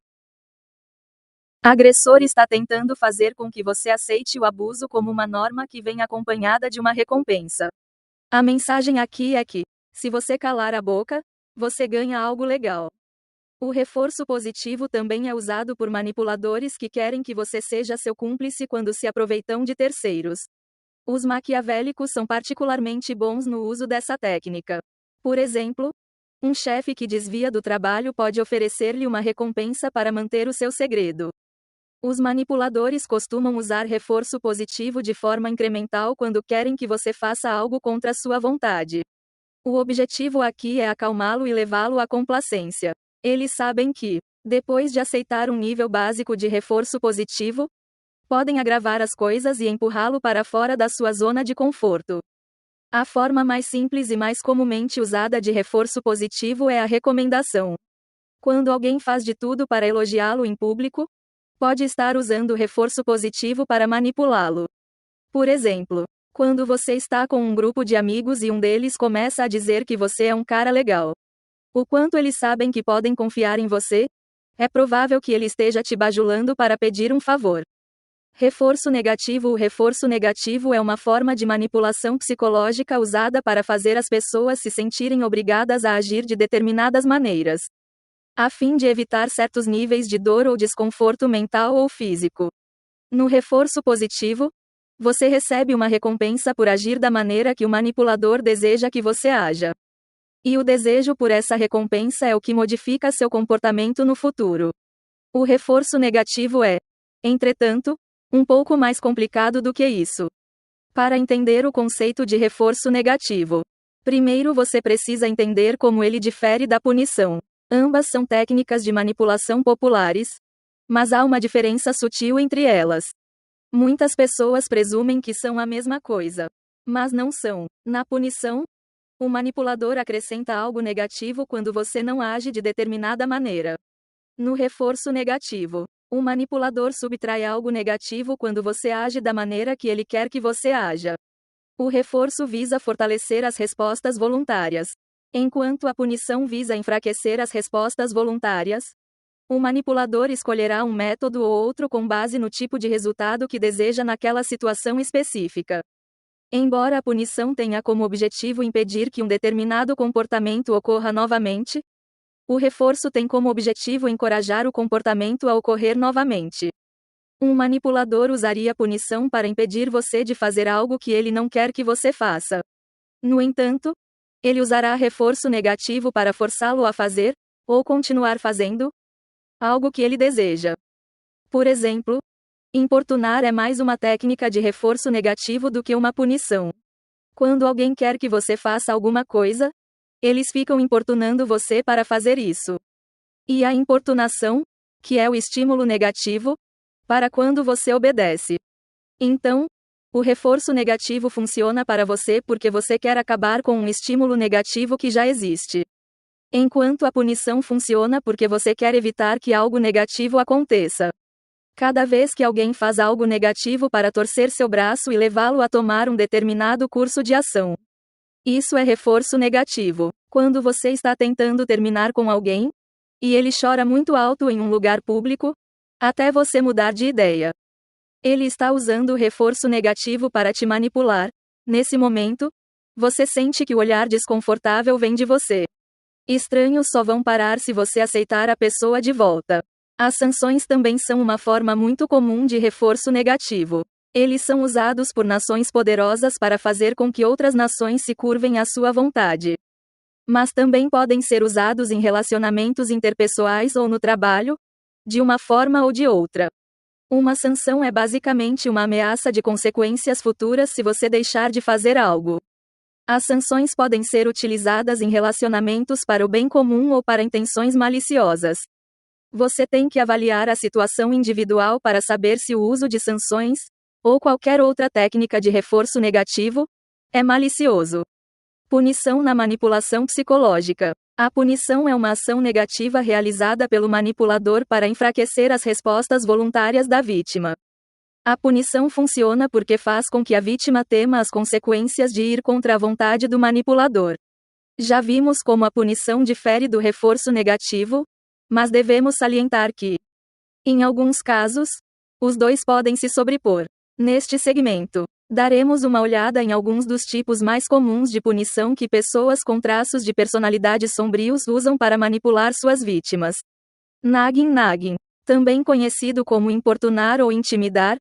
agressor está tentando fazer com que você aceite o abuso como uma norma que vem acompanhada de uma recompensa. A mensagem aqui é que, se você calar a boca, você ganha algo legal. O reforço positivo também é usado por manipuladores que querem que você seja seu cúmplice quando se aproveitam de terceiros. Os maquiavélicos são particularmente bons no uso dessa técnica. Por exemplo, um chefe que desvia do trabalho pode oferecer-lhe uma recompensa para manter o seu segredo. Os manipuladores costumam usar reforço positivo de forma incremental quando querem que você faça algo contra sua vontade. O objetivo aqui é acalmá-lo e levá-lo à complacência. Eles sabem que, depois de aceitar um nível básico de reforço positivo, podem agravar as coisas e empurrá-lo para fora da sua zona de conforto. A forma mais simples e mais comumente usada de reforço positivo é a recomendação. Quando alguém faz de tudo para elogiá-lo em público, pode estar usando o reforço positivo para manipulá-lo. Por exemplo, quando você está com um grupo de amigos e um deles começa a dizer que você é um cara legal. O quanto eles sabem que podem confiar em você? É provável que ele esteja te bajulando para pedir um favor. Reforço negativo. O reforço negativo é uma forma de manipulação psicológica usada para fazer as pessoas se sentirem obrigadas a agir de determinadas maneiras, a fim de evitar certos níveis de dor ou desconforto mental ou físico. No reforço positivo, você recebe uma recompensa por agir da maneira que o manipulador deseja que você haja. E o desejo por essa recompensa é o que modifica seu comportamento no futuro. O reforço negativo é, entretanto, um pouco mais complicado do que isso. Para entender o conceito de reforço negativo, primeiro você precisa entender como ele difere da punição. Ambas são técnicas de manipulação populares, mas há uma diferença sutil entre elas. Muitas pessoas presumem que são a mesma coisa, mas não são. Na punição, o manipulador acrescenta algo negativo quando você não age de determinada maneira. No reforço negativo, o manipulador subtrai algo negativo quando você age da maneira que ele quer que você haja. O reforço visa fortalecer as respostas voluntárias, enquanto a punição visa enfraquecer as respostas voluntárias. O manipulador escolherá um método ou outro com base no tipo de resultado que deseja naquela situação específica. Embora a punição tenha como objetivo impedir que um determinado comportamento ocorra novamente, o reforço tem como objetivo encorajar o comportamento a ocorrer novamente. Um manipulador usaria punição para impedir você de fazer algo que ele não quer que você faça. No entanto, ele usará reforço negativo para forçá-lo a fazer, ou continuar fazendo, algo que ele deseja. Por exemplo, importunar é mais uma técnica de reforço negativo do que uma punição. Quando alguém quer que você faça alguma coisa, eles ficam importunando você para fazer isso. E a importunação, que é o estímulo negativo, para quando você obedece. Então, o reforço negativo funciona para você porque você quer acabar com um estímulo negativo que já existe. Enquanto a punição funciona porque você quer evitar que algo negativo aconteça. Cada vez que alguém faz algo negativo para torcer seu braço e levá-lo a tomar um determinado curso de ação, isso é reforço negativo. Quando você está tentando terminar com alguém, e ele chora muito alto em um lugar público, até você mudar de ideia. Ele está usando o reforço negativo para te manipular. Nesse momento, você sente que o olhar desconfortável vem de você. Estranhos só vão parar se você aceitar a pessoa de volta. As sanções também são uma forma muito comum de reforço negativo. Eles são usados por nações poderosas para fazer com que outras nações se curvem à sua vontade. Mas também podem ser usados em relacionamentos interpessoais ou no trabalho, de uma forma ou de outra. Uma sanção é basicamente uma ameaça de consequências futuras se você deixar de fazer algo. As sanções podem ser utilizadas em relacionamentos para o bem comum ou para intenções maliciosas. Você tem que avaliar a situação individual para saber se o uso de sanções, ou qualquer outra técnica de reforço negativo, é malicioso. Punição na manipulação psicológica. A punição é uma ação negativa realizada pelo manipulador para enfraquecer as respostas voluntárias da vítima. A punição funciona porque faz com que a vítima tema as consequências de ir contra a vontade do manipulador. Já vimos como a punição difere do reforço negativo, mas devemos salientar que, em alguns casos, os dois podem se sobrepor. Neste segmento, daremos uma olhada em alguns dos tipos mais comuns de punição que pessoas com traços de personalidade sombrios usam para manipular suas vítimas. Nagging, também conhecido como importunar ou intimidar,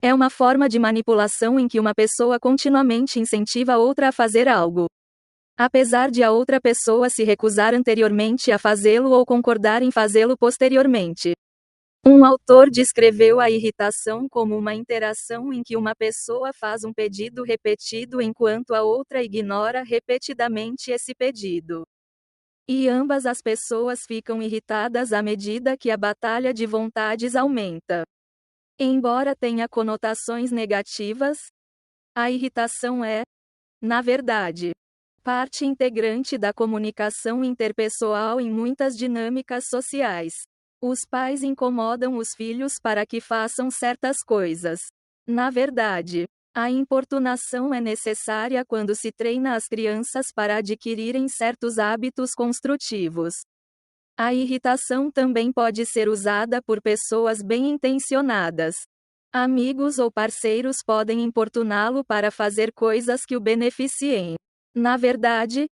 é uma forma de manipulação em que uma pessoa continuamente incentiva outra a fazer algo, apesar de a outra pessoa se recusar anteriormente a fazê-lo ou concordar em fazê-lo posteriormente. Um autor descreveu a irritação como uma interação em que uma pessoa faz um pedido repetido enquanto a outra ignora repetidamente esse pedido. E ambas as pessoas ficam irritadas à medida que a batalha de vontades aumenta. Embora tenha conotações negativas, a irritação é, na verdade, parte integrante da comunicação interpessoal em muitas dinâmicas sociais. Os pais incomodam os filhos para que façam certas coisas. Na verdade, a importunação é necessária quando se treina as crianças para adquirirem certos hábitos construtivos. A irritação também pode ser usada por pessoas bem-intencionadas. Amigos ou parceiros podem importuná-lo para fazer coisas que o beneficiem. Na verdade,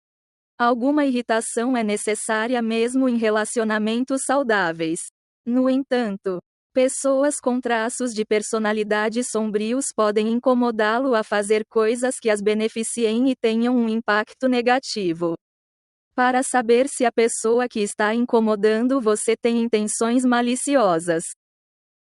alguma irritação é necessária mesmo em relacionamentos saudáveis. No entanto, pessoas com traços de personalidade sombrios podem incomodá-lo a fazer coisas que as beneficiem e tenham um impacto negativo. Para saber se a pessoa que está incomodando você tem intenções maliciosas,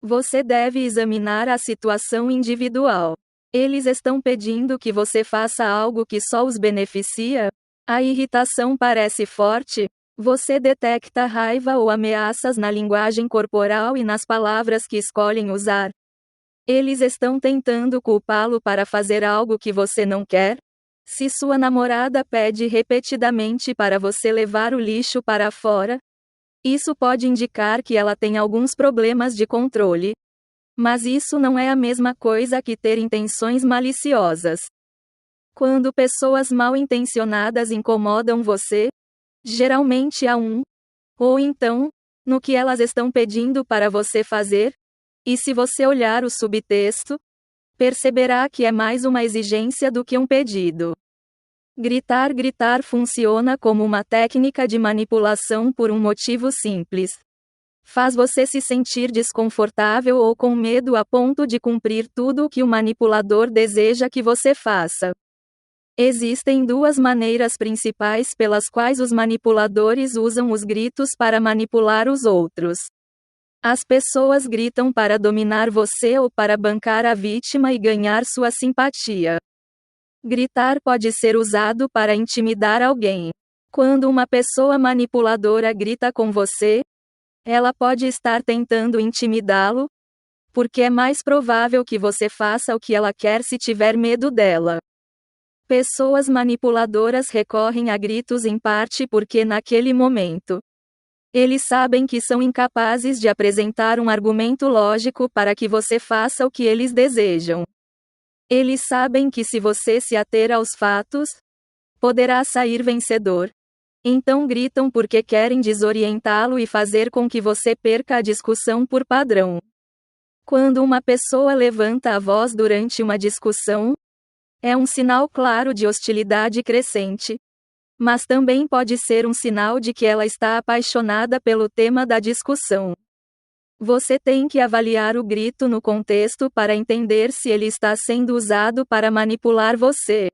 você deve examinar a situação individual. Eles estão pedindo que você faça algo que só os beneficia? A irritação parece forte? Você detecta raiva ou ameaças na linguagem corporal e nas palavras que escolhem usar? Eles estão tentando culpá-lo para fazer algo que você não quer? Se sua namorada pede repetidamente para você levar o lixo para fora, isso pode indicar que ela tem alguns problemas de controle. Mas isso não é a mesma coisa que ter intenções maliciosas. Quando pessoas mal intencionadas incomodam você, geralmente há ou então, no que elas estão pedindo para você fazer, e se você olhar o subtexto, perceberá que é mais uma exigência do que um pedido. Gritar funciona como uma técnica de manipulação por um motivo simples. Faz você se sentir desconfortável ou com medo a ponto de cumprir tudo o que o manipulador deseja que você faça. Existem duas maneiras principais pelas quais os manipuladores usam os gritos para manipular os outros. As pessoas gritam para dominar você ou para bancar a vítima e ganhar sua simpatia. Gritar pode ser usado para intimidar alguém. Quando uma pessoa manipuladora grita com você, ela pode estar tentando intimidá-lo, porque é mais provável que você faça o que ela quer se tiver medo dela. Pessoas manipuladoras recorrem a gritos em parte porque naquele momento, eles sabem que são incapazes de apresentar um argumento lógico para que você faça o que eles desejam. Eles sabem que se você se ater aos fatos, poderá sair vencedor. Então gritam porque querem desorientá-lo e fazer com que você perca a discussão por padrão. Quando uma pessoa levanta a voz durante uma discussão, é um sinal claro de hostilidade crescente. Mas também pode ser um sinal de que ela está apaixonada pelo tema da discussão. Você tem que avaliar o grito no contexto para entender se ele está sendo usado para manipular você.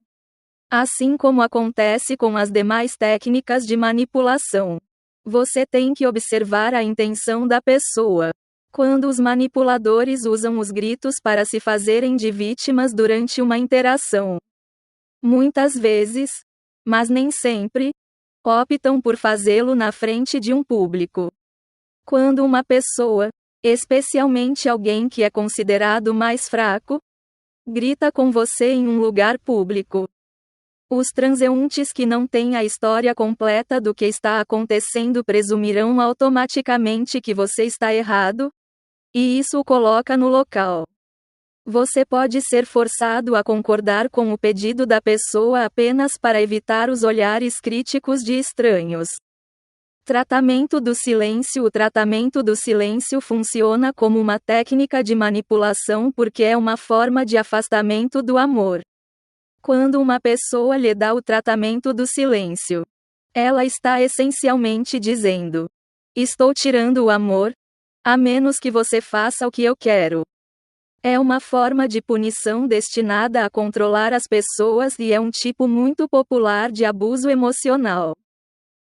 Assim como acontece com as demais técnicas de manipulação. Você tem que observar a intenção da pessoa. Quando os manipuladores usam os gritos para se fazerem de vítimas durante uma interação, muitas vezes, mas nem sempre, optam por fazê-lo na frente de um público. Quando uma pessoa, especialmente alguém que é considerado mais fraco, grita com você em um lugar público, os transeuntes que não têm a história completa do que está acontecendo presumirão automaticamente que você está errado, e isso o coloca no local. Você pode ser forçado a concordar com o pedido da pessoa apenas para evitar os olhares críticos de estranhos. Tratamento do silêncio. O tratamento do silêncio funciona como uma técnica de manipulação porque é uma forma de afastamento do amor. Quando uma pessoa lhe dá o tratamento do silêncio, ela está essencialmente dizendo: estou tirando o amor, a menos que você faça o que eu quero. É uma forma de punição destinada a controlar as pessoas e é um tipo muito popular de abuso emocional.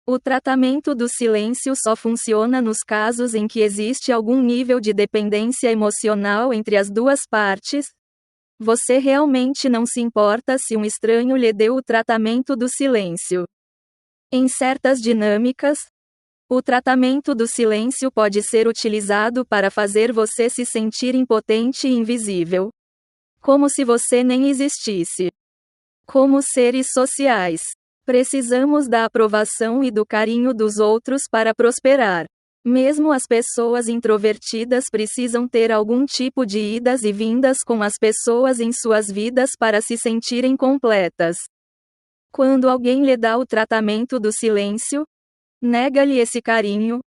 O tratamento do silêncio só funciona nos casos em que existe algum nível de dependência emocional entre as duas partes. Você realmente não se importa se um estranho lhe deu o tratamento do silêncio. Em certas dinâmicas, O tratamento do silêncio pode ser utilizado para fazer você se sentir impotente e invisível. Como se você nem existisse. Como seres sociais, precisamos da aprovação e do carinho dos outros para prosperar. Mesmo as pessoas introvertidas precisam ter algum tipo de idas e vindas com as pessoas em suas vidas para se sentirem completas. Quando alguém lhe dá o tratamento do silêncio, nega-lhe esse carinho,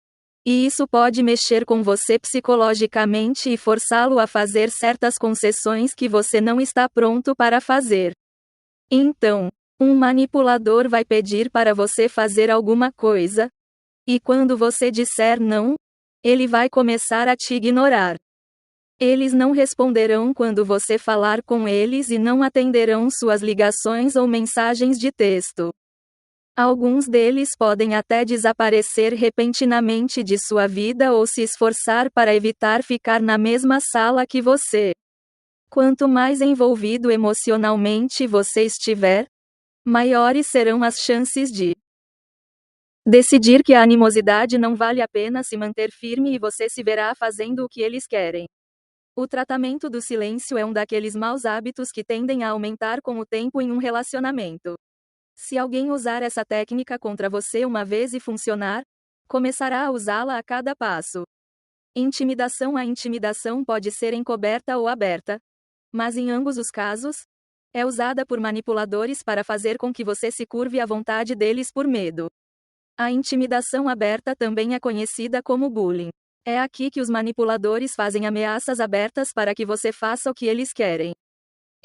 e isso pode mexer com você psicologicamente e forçá-lo a fazer certas concessões que você não está pronto para fazer. Então, um manipulador vai pedir para você fazer alguma coisa, e quando você disser não, ele vai começar a te ignorar. Eles não responderão quando você falar com eles e não atenderão suas ligações ou mensagens de texto. Alguns deles podem até desaparecer repentinamente de sua vida ou se esforçar para evitar ficar na mesma sala que você. Quanto mais envolvido emocionalmente você estiver, maiores serão as chances de decidir que a animosidade não vale a pena se manter firme e você se verá fazendo o que eles querem. O tratamento do silêncio é um daqueles maus hábitos que tendem a aumentar com o tempo em um relacionamento. Se alguém usar essa técnica contra você uma vez e funcionar, começará a usá-la a cada passo. Intimidação. A intimidação pode ser encoberta ou aberta, mas em ambos os casos, é usada por manipuladores para fazer com que você se curve à vontade deles por medo. A intimidação aberta também é conhecida como bullying. É aqui que os manipuladores fazem ameaças abertas para que você faça o que eles querem.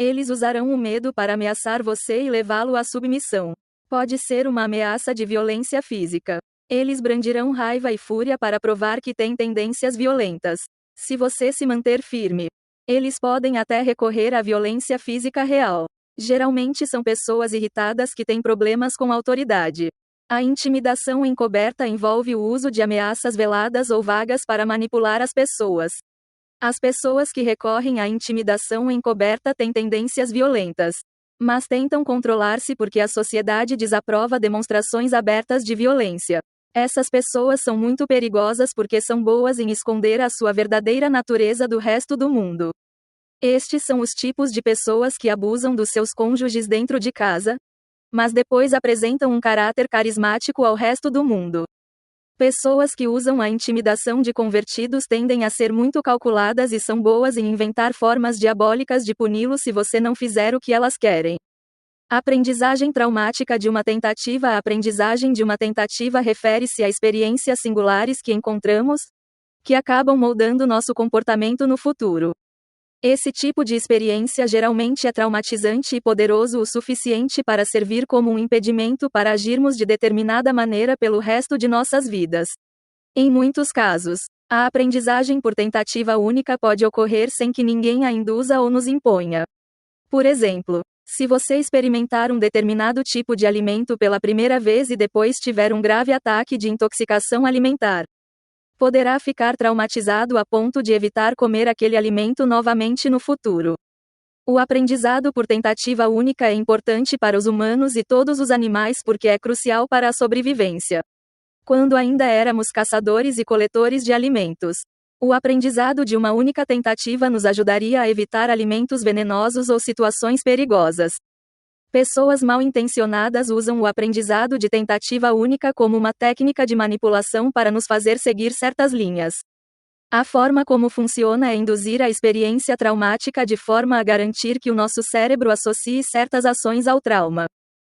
Eles usarão o medo para ameaçar você e levá-lo à submissão. Pode ser uma ameaça de violência física. Eles brandirão raiva e fúria para provar que têm tendências violentas. Se você se manter firme, eles podem até recorrer à violência física real. Geralmente são pessoas irritadas que têm problemas com autoridade. A intimidação encoberta envolve o uso de ameaças veladas ou vagas para manipular as pessoas. As pessoas que recorrem à intimidação encoberta têm tendências violentas, mas tentam controlar-se porque a sociedade desaprova demonstrações abertas de violência. Essas pessoas são muito perigosas porque são boas em esconder a sua verdadeira natureza do resto do mundo. Estes são os tipos de pessoas que abusam dos seus cônjuges dentro de casa, mas depois apresentam um caráter carismático ao resto do mundo. Pessoas que usam a intimidação de convertidos tendem a ser muito calculadas e são boas em inventar formas diabólicas de puni-lo se você não fizer o que elas querem. Aprendizagem traumática de uma tentativa. A aprendizagem de uma tentativa refere-se a experiências singulares que encontramos, que acabam moldando nosso comportamento no futuro. Esse tipo de experiência geralmente é traumatizante e poderoso o suficiente para servir como um impedimento para agirmos de determinada maneira pelo resto de nossas vidas. Em muitos casos, a aprendizagem por tentativa única pode ocorrer sem que ninguém a induza ou nos imponha. Por exemplo, se você experimentar um determinado tipo de alimento pela primeira vez e depois tiver um grave ataque de intoxicação alimentar, poderá ficar traumatizado a ponto de evitar comer aquele alimento novamente no futuro. O aprendizado por tentativa única é importante para os humanos e todos os animais porque é crucial para a sobrevivência. Quando ainda éramos caçadores e coletores de alimentos, o aprendizado de uma única tentativa nos ajudaria a evitar alimentos venenosos ou situações perigosas. Pessoas mal intencionadas usam o aprendizado de tentativa única como uma técnica de manipulação para nos fazer seguir certas linhas. A forma como funciona é induzir a experiência traumática de forma a garantir que o nosso cérebro associe certas ações ao trauma.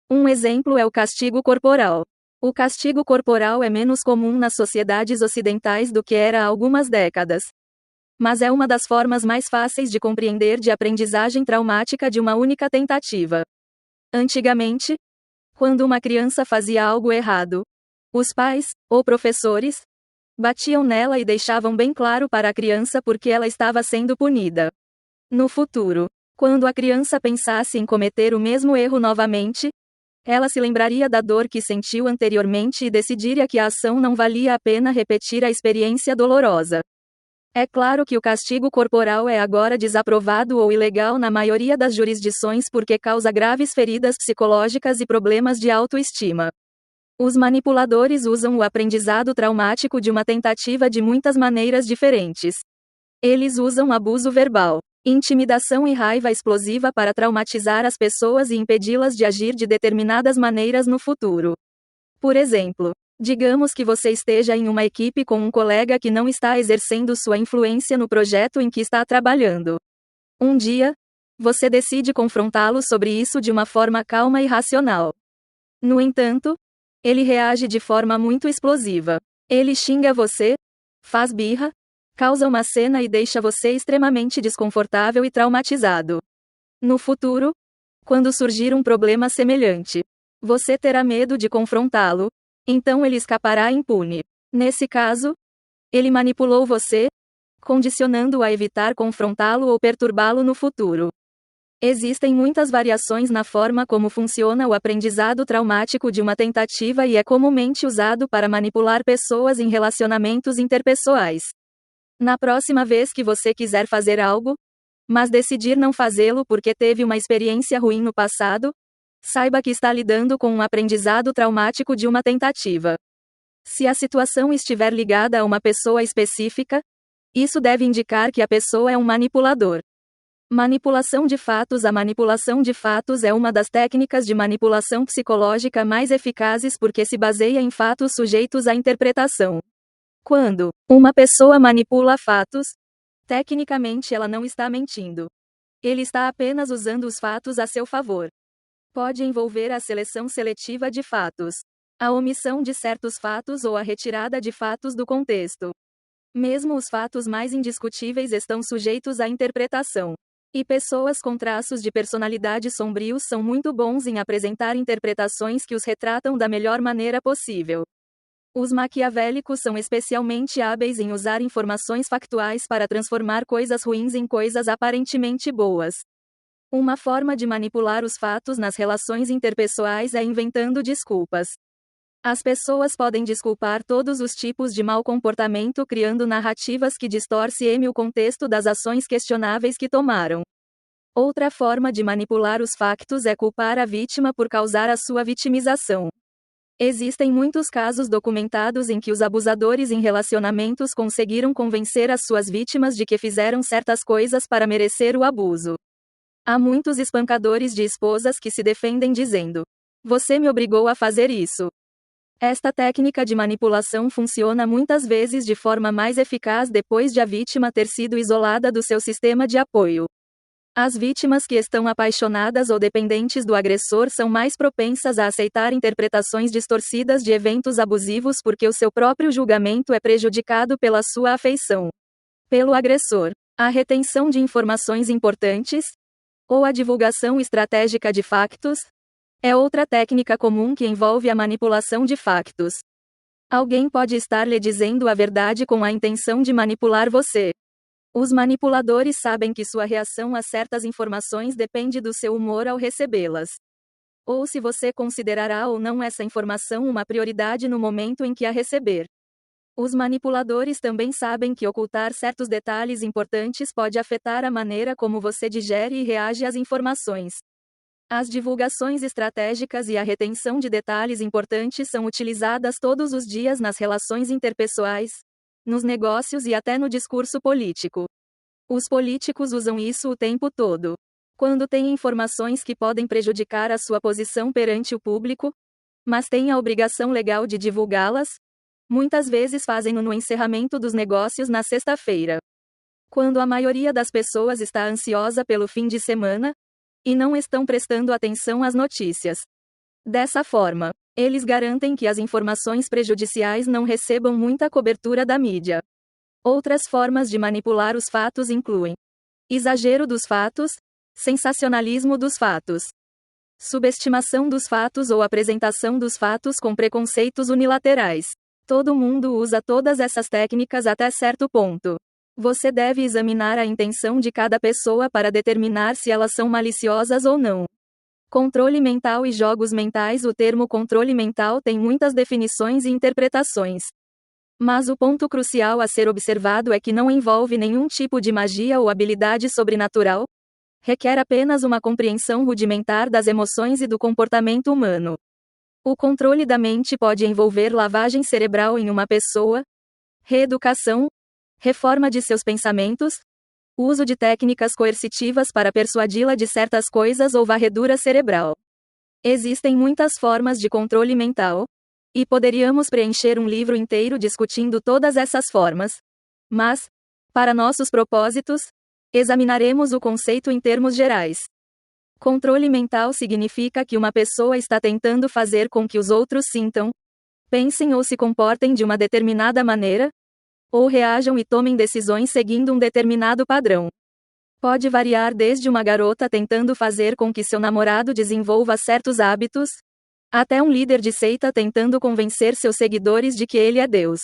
Um exemplo é o castigo corporal. O castigo corporal é menos comum nas sociedades ocidentais do que era há algumas décadas. Mas é uma das formas mais fáceis de compreender de aprendizagem traumática de uma única tentativa. Antigamente, quando uma criança fazia algo errado, os pais, ou professores, batiam nela e deixavam bem claro para a criança porque ela estava sendo punida. No futuro, quando a criança pensasse em cometer o mesmo erro novamente, ela se lembraria da dor que sentiu anteriormente e decidiria que a ação não valia a pena repetir a experiência dolorosa. É claro que o castigo corporal é agora desaprovado ou ilegal na maioria das jurisdições porque causa graves feridas psicológicas e problemas de autoestima. Os manipuladores usam o aprendizado traumático de uma tentativa de muitas maneiras diferentes. Eles usam abuso verbal, intimidação e raiva explosiva para traumatizar as pessoas e impedi-las de agir de determinadas maneiras no futuro. Por exemplo, digamos que você esteja em uma equipe com um colega que não está exercendo sua influência no projeto em que está trabalhando. Um dia, você decide confrontá-lo sobre isso de uma forma calma e racional. No entanto, ele reage de forma muito explosiva. Ele xinga você, faz birra, causa uma cena e deixa você extremamente desconfortável e traumatizado. No futuro, quando surgir um problema semelhante, você terá medo de confrontá-lo, então ele escapará impune. Nesse caso, ele manipulou você, condicionando-o a evitar confrontá-lo ou perturbá-lo no futuro. Existem muitas variações na forma como funciona o aprendizado traumático de uma tentativa e é comumente usado para manipular pessoas em relacionamentos interpessoais. Na próxima vez que você quiser fazer algo, mas decidir não fazê-lo porque teve uma experiência ruim no passado, saiba que está lidando com um aprendizado traumático de uma tentativa. Se a situação estiver ligada a uma pessoa específica, isso deve indicar que a pessoa é um manipulador. Manipulação de fatos. A manipulação de fatos é uma das técnicas de manipulação psicológica mais eficazes porque se baseia em fatos sujeitos à interpretação. Quando uma pessoa manipula fatos, tecnicamente ela não está mentindo. Ele está apenas usando os fatos a seu favor. Pode envolver a seleção seletiva de fatos, a omissão de certos fatos ou a retirada de fatos do contexto. Mesmo os fatos mais indiscutíveis estão sujeitos à interpretação. E pessoas com traços de personalidade sombrios são muito bons em apresentar interpretações que os retratam da melhor maneira possível. Os maquiavélicos são especialmente hábeis em usar informações factuais para transformar coisas ruins em coisas aparentemente boas. Uma forma de manipular os fatos nas relações interpessoais é inventando desculpas. As pessoas podem desculpar todos os tipos de mau comportamento criando narrativas que distorcem o contexto das ações questionáveis que tomaram. Outra forma de manipular os factos é culpar a vítima por causar a sua vitimização. Existem muitos casos documentados em que os abusadores em relacionamentos conseguiram convencer as suas vítimas de que fizeram certas coisas para merecer o abuso. Há muitos espancadores de esposas que se defendem dizendo: "Você me obrigou a fazer isso." Esta técnica de manipulação funciona muitas vezes de forma mais eficaz depois de a vítima ter sido isolada do seu sistema de apoio. As vítimas que estão apaixonadas ou dependentes do agressor são mais propensas a aceitar interpretações distorcidas de eventos abusivos porque o seu próprio julgamento é prejudicado pela sua afeição pelo agressor. A retenção de informações importantes, ou a divulgação estratégica de factos, é outra técnica comum que envolve a manipulação de factos. Alguém pode estar lhe dizendo a verdade com a intenção de manipular você. Os manipuladores sabem que sua reação a certas informações depende do seu humor ao recebê-las. Ou se você considerará ou não essa informação uma prioridade no momento em que a receber. Os manipuladores também sabem que ocultar certos detalhes importantes pode afetar a maneira como você digere e reage às informações. As divulgações estratégicas e a retenção de detalhes importantes são utilizadas todos os dias nas relações interpessoais, nos negócios e até no discurso político. Os políticos usam isso o tempo todo. Quando têm informações que podem prejudicar a sua posição perante o público, mas têm a obrigação legal de divulgá-las, muitas vezes fazem-no no encerramento dos negócios na sexta-feira. Quando a maioria das pessoas está ansiosa pelo fim de semana, e não estão prestando atenção às notícias. Dessa forma, eles garantem que as informações prejudiciais não recebam muita cobertura da mídia. Outras formas de manipular os fatos incluem exagero dos fatos, sensacionalismo dos fatos, subestimação dos fatos ou apresentação dos fatos com preconceitos unilaterais. Todo mundo usa todas essas técnicas até certo ponto. Você deve examinar a intenção de cada pessoa para determinar se elas são maliciosas ou não. Controle mental e jogos mentais. O termo controle mental tem muitas definições e interpretações. Mas o ponto crucial a ser observado é que não envolve nenhum tipo de magia ou habilidade sobrenatural. Requer apenas uma compreensão rudimentar das emoções e do comportamento humano. O controle da mente pode envolver lavagem cerebral em uma pessoa, reeducação, reforma de seus pensamentos, uso de técnicas coercitivas para persuadi-la de certas coisas ou varredura cerebral. Existem muitas formas de controle mental, e poderíamos preencher um livro inteiro discutindo todas essas formas. Mas, para nossos propósitos, examinaremos o conceito em termos gerais. Controle mental significa que uma pessoa está tentando fazer com que os outros sintam, pensem ou se comportem de uma determinada maneira, ou reajam e tomem decisões seguindo um determinado padrão. Pode variar desde uma garota tentando fazer com que seu namorado desenvolva certos hábitos, até um líder de seita tentando convencer seus seguidores de que ele é Deus.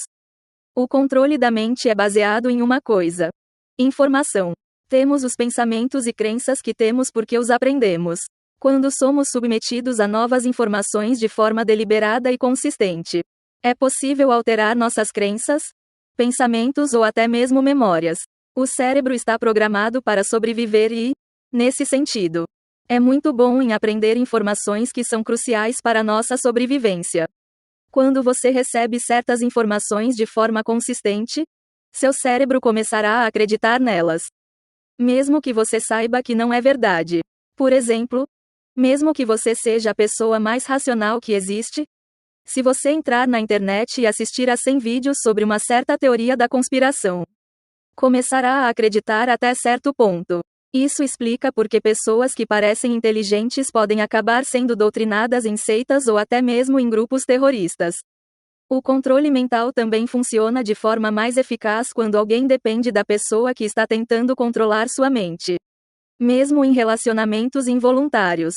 O controle da mente é baseado em uma coisa: informação. Temos os pensamentos e crenças que temos porque os aprendemos. Quando somos submetidos a novas informações de forma deliberada e consistente, é possível alterar nossas crenças, pensamentos ou até mesmo memórias. O cérebro está programado para sobreviver e, nesse sentido, é muito bom em aprender informações que são cruciais para nossa sobrevivência. Quando você recebe certas informações de forma consistente, seu cérebro começará a acreditar nelas. Mesmo que você saiba que não é verdade. Por exemplo, mesmo que você seja a pessoa mais racional que existe, se você entrar na internet e assistir a 100 vídeos sobre uma certa teoria da conspiração, começará a acreditar até certo ponto. Isso explica por que pessoas que parecem inteligentes podem acabar sendo doutrinadas em seitas ou até mesmo em grupos terroristas. O controle mental também funciona de forma mais eficaz quando alguém depende da pessoa que está tentando controlar sua mente. Mesmo em relacionamentos involuntários,